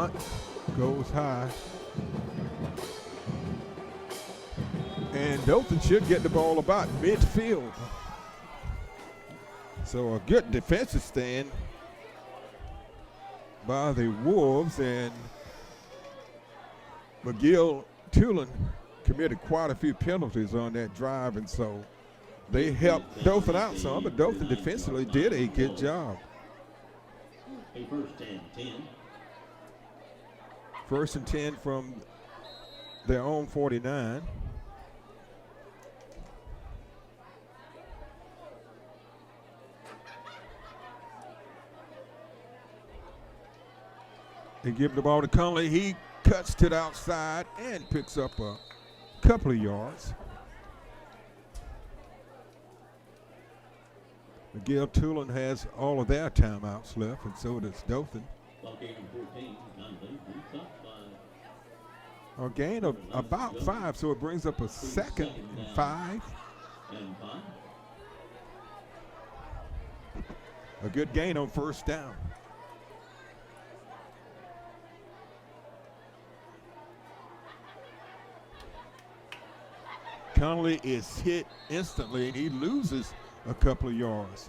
Speaker 2: punt goes high. And Dothan should get the ball about midfield. So a good defensive stand by the Wolves, and McGill Toolen committed quite a few penalties on that drive, and so they helped Dothan out some, but Dothan defensively did a good job.
Speaker 3: A first and 10.
Speaker 2: First and 10 from their own 49. They give the ball to Conley. He cuts to the outside and picks up a couple of yards. McGill Toolen has all of their timeouts left, and so does Dothan. A gain of about 5, so it brings up a 2nd and 5. A good gain on first down. Conley is hit instantly, and he loses a couple of yards.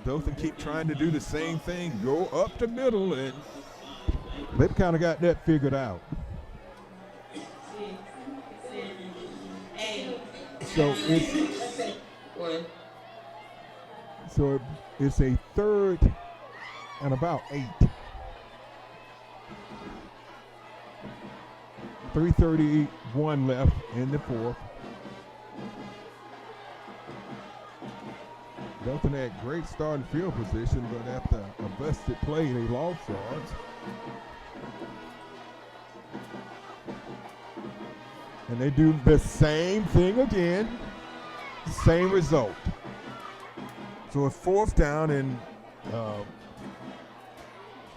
Speaker 2: Dothan keep trying to do the same thing, go up the middle, and they've kind of got that figured out. So it's a 3rd and about 8. 3:31 left in the 4th. Dothan had great starting field position, but after a busted play, they lost yards. And they do the same thing again, same result. So it's 4th down, and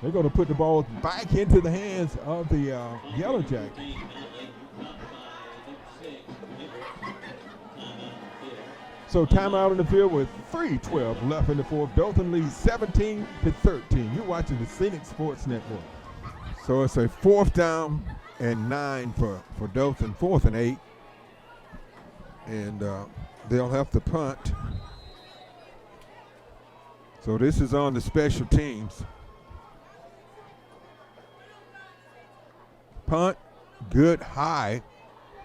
Speaker 2: they're going to put the ball back into the hands of the Yellow Jackets. So timeout in the field with 3:12 left in the 4th. Dothan leads 17-13. You're watching the Scenic Sports Network. So it's a 4th down and 9 for Dothan, 4th and 8. And they'll have to punt. So this is on the special teams. Punt, good high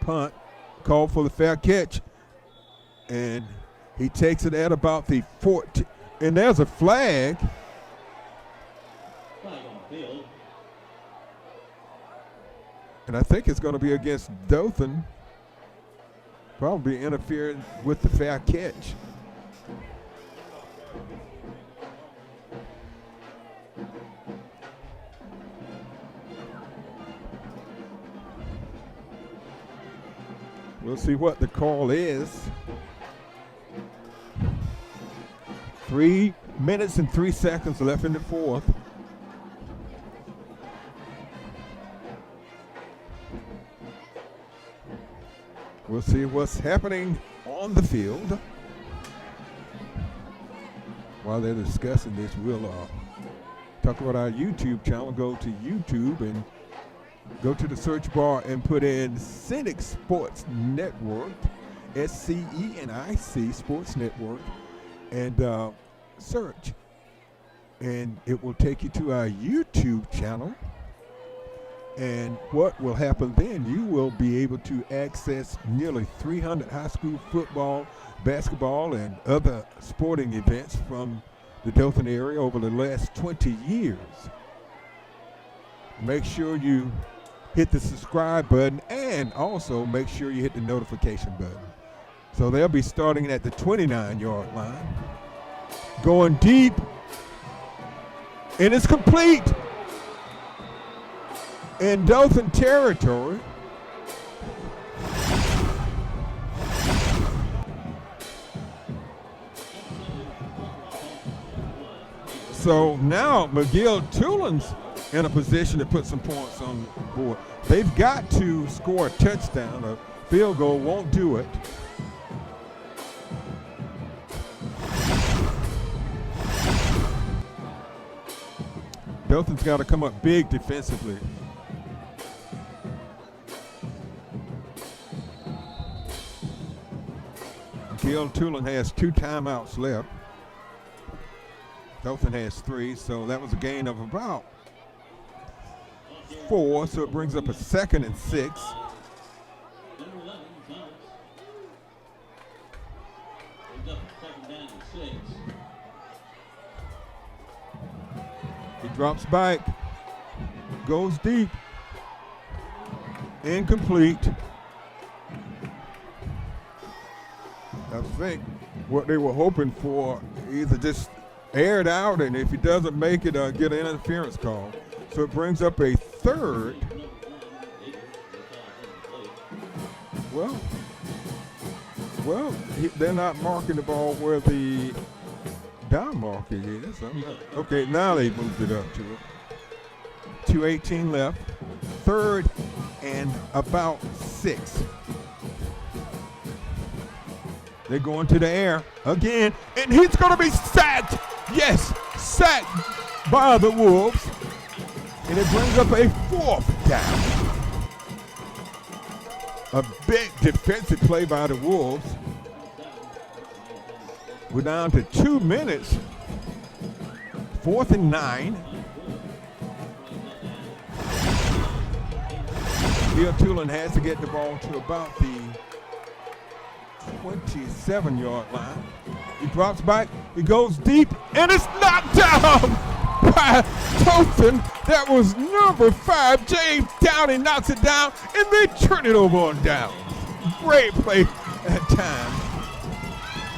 Speaker 2: punt, called for the fair catch. And he takes it at about the 14. And there's a flag. And I think it's going to be against Dothan. Probably interfering with the fair catch. We'll see what the call is. 3 minutes and 3 seconds left in the 4th. We'll see what's happening on the field. While they're discussing this, we'll talk about our YouTube channel. Go to YouTube and go to the search bar and put in Scenic Sports Network, SCENIC Sports Network, and search. And it will take you to our YouTube channel. And what will happen then, you will be able to access nearly 300 high school football, basketball, and other sporting events from the Dothan area over the last 20 years. Make sure you hit the subscribe button, and also make sure you hit the notification button. So they'll be starting at the 29-yard line, going deep, and it's complete in Dothan territory. So now McGill Toolen's in a position to put some points on the board. They've got to score a touchdown. A field goal won't do it. Dothan's got to come up big defensively. McGill Toolen has 2 timeouts left. Dothan has 3, so that was a gain of about 4, so it brings up a 2nd and 6.
Speaker 3: Number 11, Thomas. Brings up second down and 6.
Speaker 2: He drops back, goes deep, incomplete. I think what they were hoping for, either just air it out, and if he doesn't make it, get an interference call. So it brings up a 3rd. Well, they're not marking the ball where the down marker is. Okay, now they moved it up to it. 2:18 left. 3rd and about 6. They're going to the air again, and he's going to be sacked. Yes, sacked by the Wolves. And it brings up a 4th down. A big defensive play by the Wolves. We're down to 2 minutes. 4th and 9. McGill Toolen has to get the ball to about the 27-yard line. He drops back, he goes deep, and it's knocked down by Dothan. That was number 5, James Downey knocks it down, and they turn it over on down. Great play at time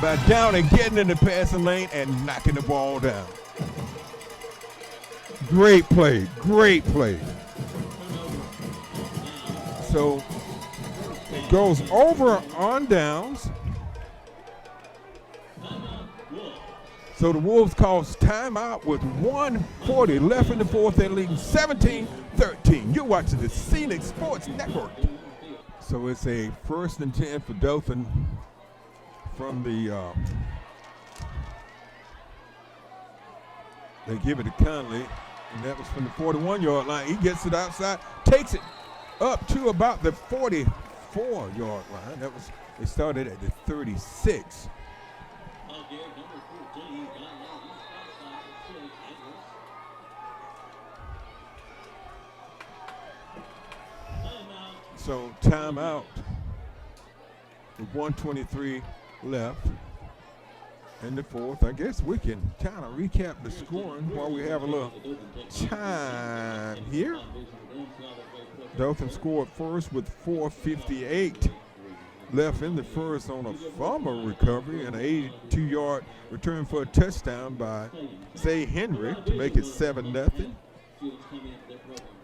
Speaker 2: by Downey getting in the passing lane and knocking the ball down. Great play, great play. So it goes over on downs. So the Wolves calls timeout with 1:40 left in the 4th. They're leading 17-13. You're watching the Scenic Sports Network. So it's a 1st and 10 for Dothan from the they give it to Conley, and that was from the 41-yard line. He gets it outside, takes it up to about the 44-yard line. That was, they started at the 36. So timeout with 1:23 left in the 4th. I guess we can kind of recap the scoring while we have a little time here. Dothan scored first with 4:58 left in the first on a fumble recovery and an 82-yard return for a touchdown by Zay Henry to make it 7-0.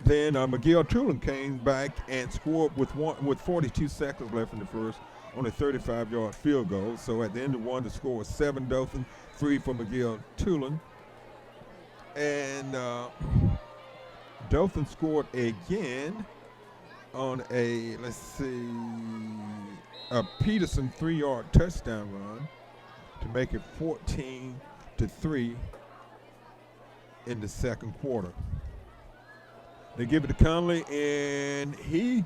Speaker 2: Then McGill Toolen came back and scored with 42 seconds left in the first on a 35-yard field goal. So at the end of one, the score was 7 Dothan, 3 for McGill Toolen. And Dothan scored again on a, a Peterson 3-yard touchdown run to make it 14-3 in the second quarter. They give it to Conley, and he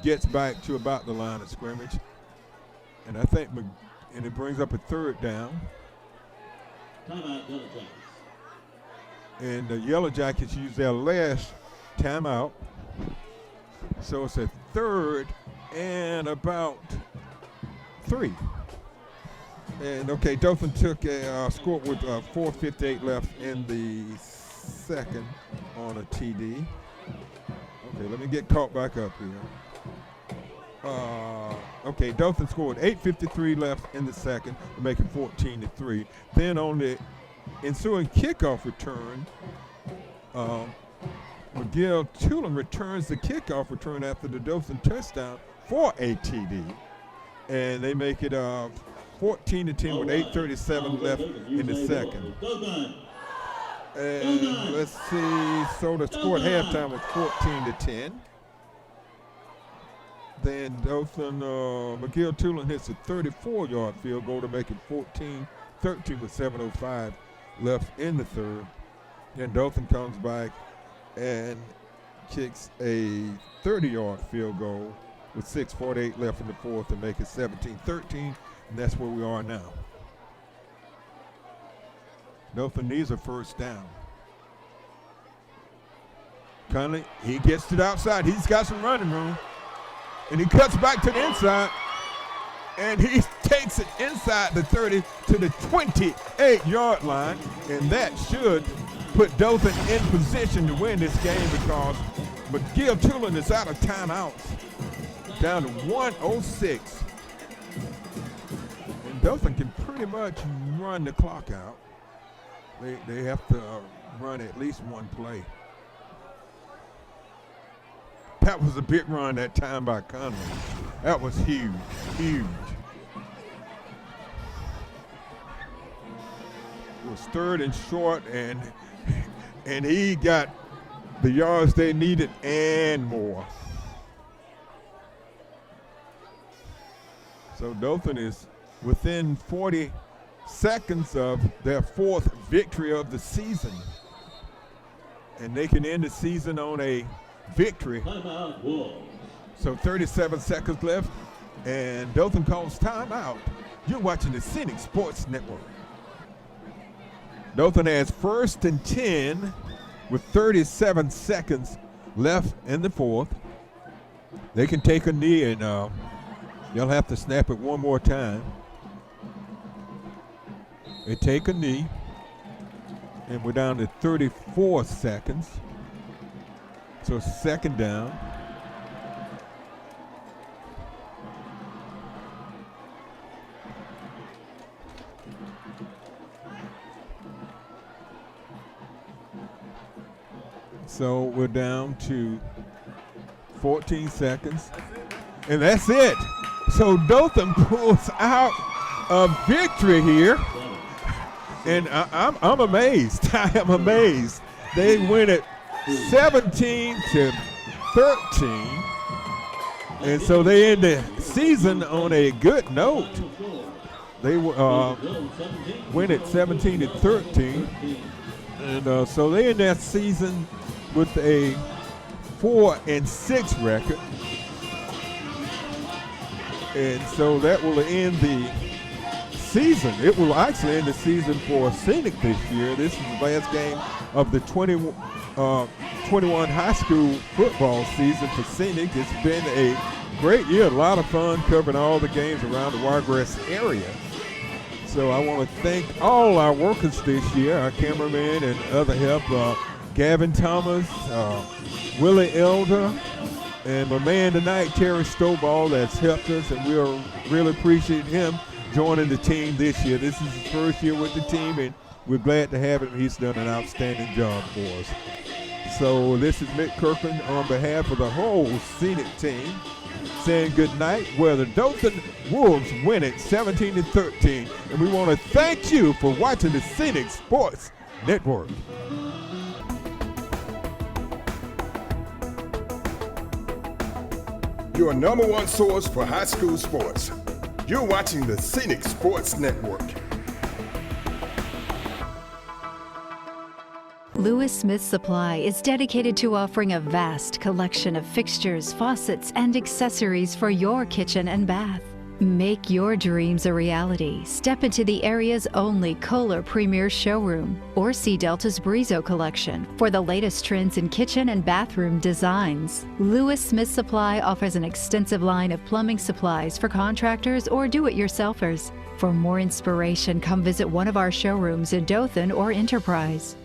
Speaker 2: gets back to about the line of scrimmage. And I think, and it brings up a 3rd down.
Speaker 3: Timeout, Yellow Jackets.
Speaker 2: And the Yellow Jackets use their last timeout. So it's a 3rd and about 3. And okay, Dothan took a score with 4:58 left in the second on a TD. Okay, let me get caught back up here. Okay, Dothan scored 8:53 left in the second to make it 14-3. Then on the ensuing kickoff return, McGill Toolen returns the kickoff return after the Dothan touchdown for a TD. And they make it 14-10 with 8:37 left in the second. And let's see, so the score at halftime was 14-10. Then Dothan, McGill Toolen hits a 34-yard field goal to make it 14-13 with 7:05 left in the third. And Dothan comes back and kicks a 30-yard field goal with 6:48 left in the fourth to make it 17-13, and that's where we are now. Dothan needs a first down. Conley, he gets to the outside. He's got some running room, and he cuts back to the inside, and he takes it inside the 30 to the 28-yard line, and that should put Dothan in position to win this game because McGill Toolen is out of timeouts, down to 1:06. And Dothan can pretty much run the clock out. They have to run at least one play. That was a big run that time by Conley. That was huge, huge. It was third and short, and he got the yards they needed and more. So Dothan is within 40 seconds of their fourth victory of the season. And they can end the season on a victory.
Speaker 3: Timeout, Wolves.
Speaker 2: So 37 seconds left, and Dothan calls timeout. You're watching the Scenic Sports Network. Dothan has 1st and 10 with 37 seconds left in the fourth. They can take a knee, and they'll have to snap it one more time. They take a knee, and we're down to 34 seconds. So second down. So we're down to 14 seconds. And that's it. So Dothan pulls out a victory here. And I'm amazed. I am amazed. They win it 17-13. And so they end the season on a good note. They win it 17-13. And so they end that season with a 4-6 record. And so that will end the season. It will actually end the season for Scenic this year. This is the last game of the 21 high school football season for Scenic. It's been a great year, a lot of fun covering all the games around the Wiregrass area. So I want to thank all our workers this year, our cameraman and other help, Gavin Thomas, Willie Elder, and my man tonight, Terry Stovall, that's helped us, and we really appreciate him joining the team this year. This is his first year with the team, and we're glad to have him. He's done an outstanding job for us. So this is Mick Kirkland on behalf of the whole Scenic team saying good night, where the Dothan Wolves win it 17-13. And we want to thank you for watching the Scenic Sports Network.
Speaker 1: Your number one source for high school sports. You're watching the Scenic Sports Network.
Speaker 4: Lewis Smith Supply is dedicated to offering a vast collection of fixtures, faucets, and accessories for your kitchen and bath. Make your dreams a reality. Step into the area's only Kohler Premier Showroom or see Delta's Brizo collection for the latest trends in kitchen and bathroom designs. Lewis Smith Supply offers an extensive line of plumbing supplies for contractors or do-it-yourselfers. For more inspiration, come visit one of our showrooms in Dothan or Enterprise.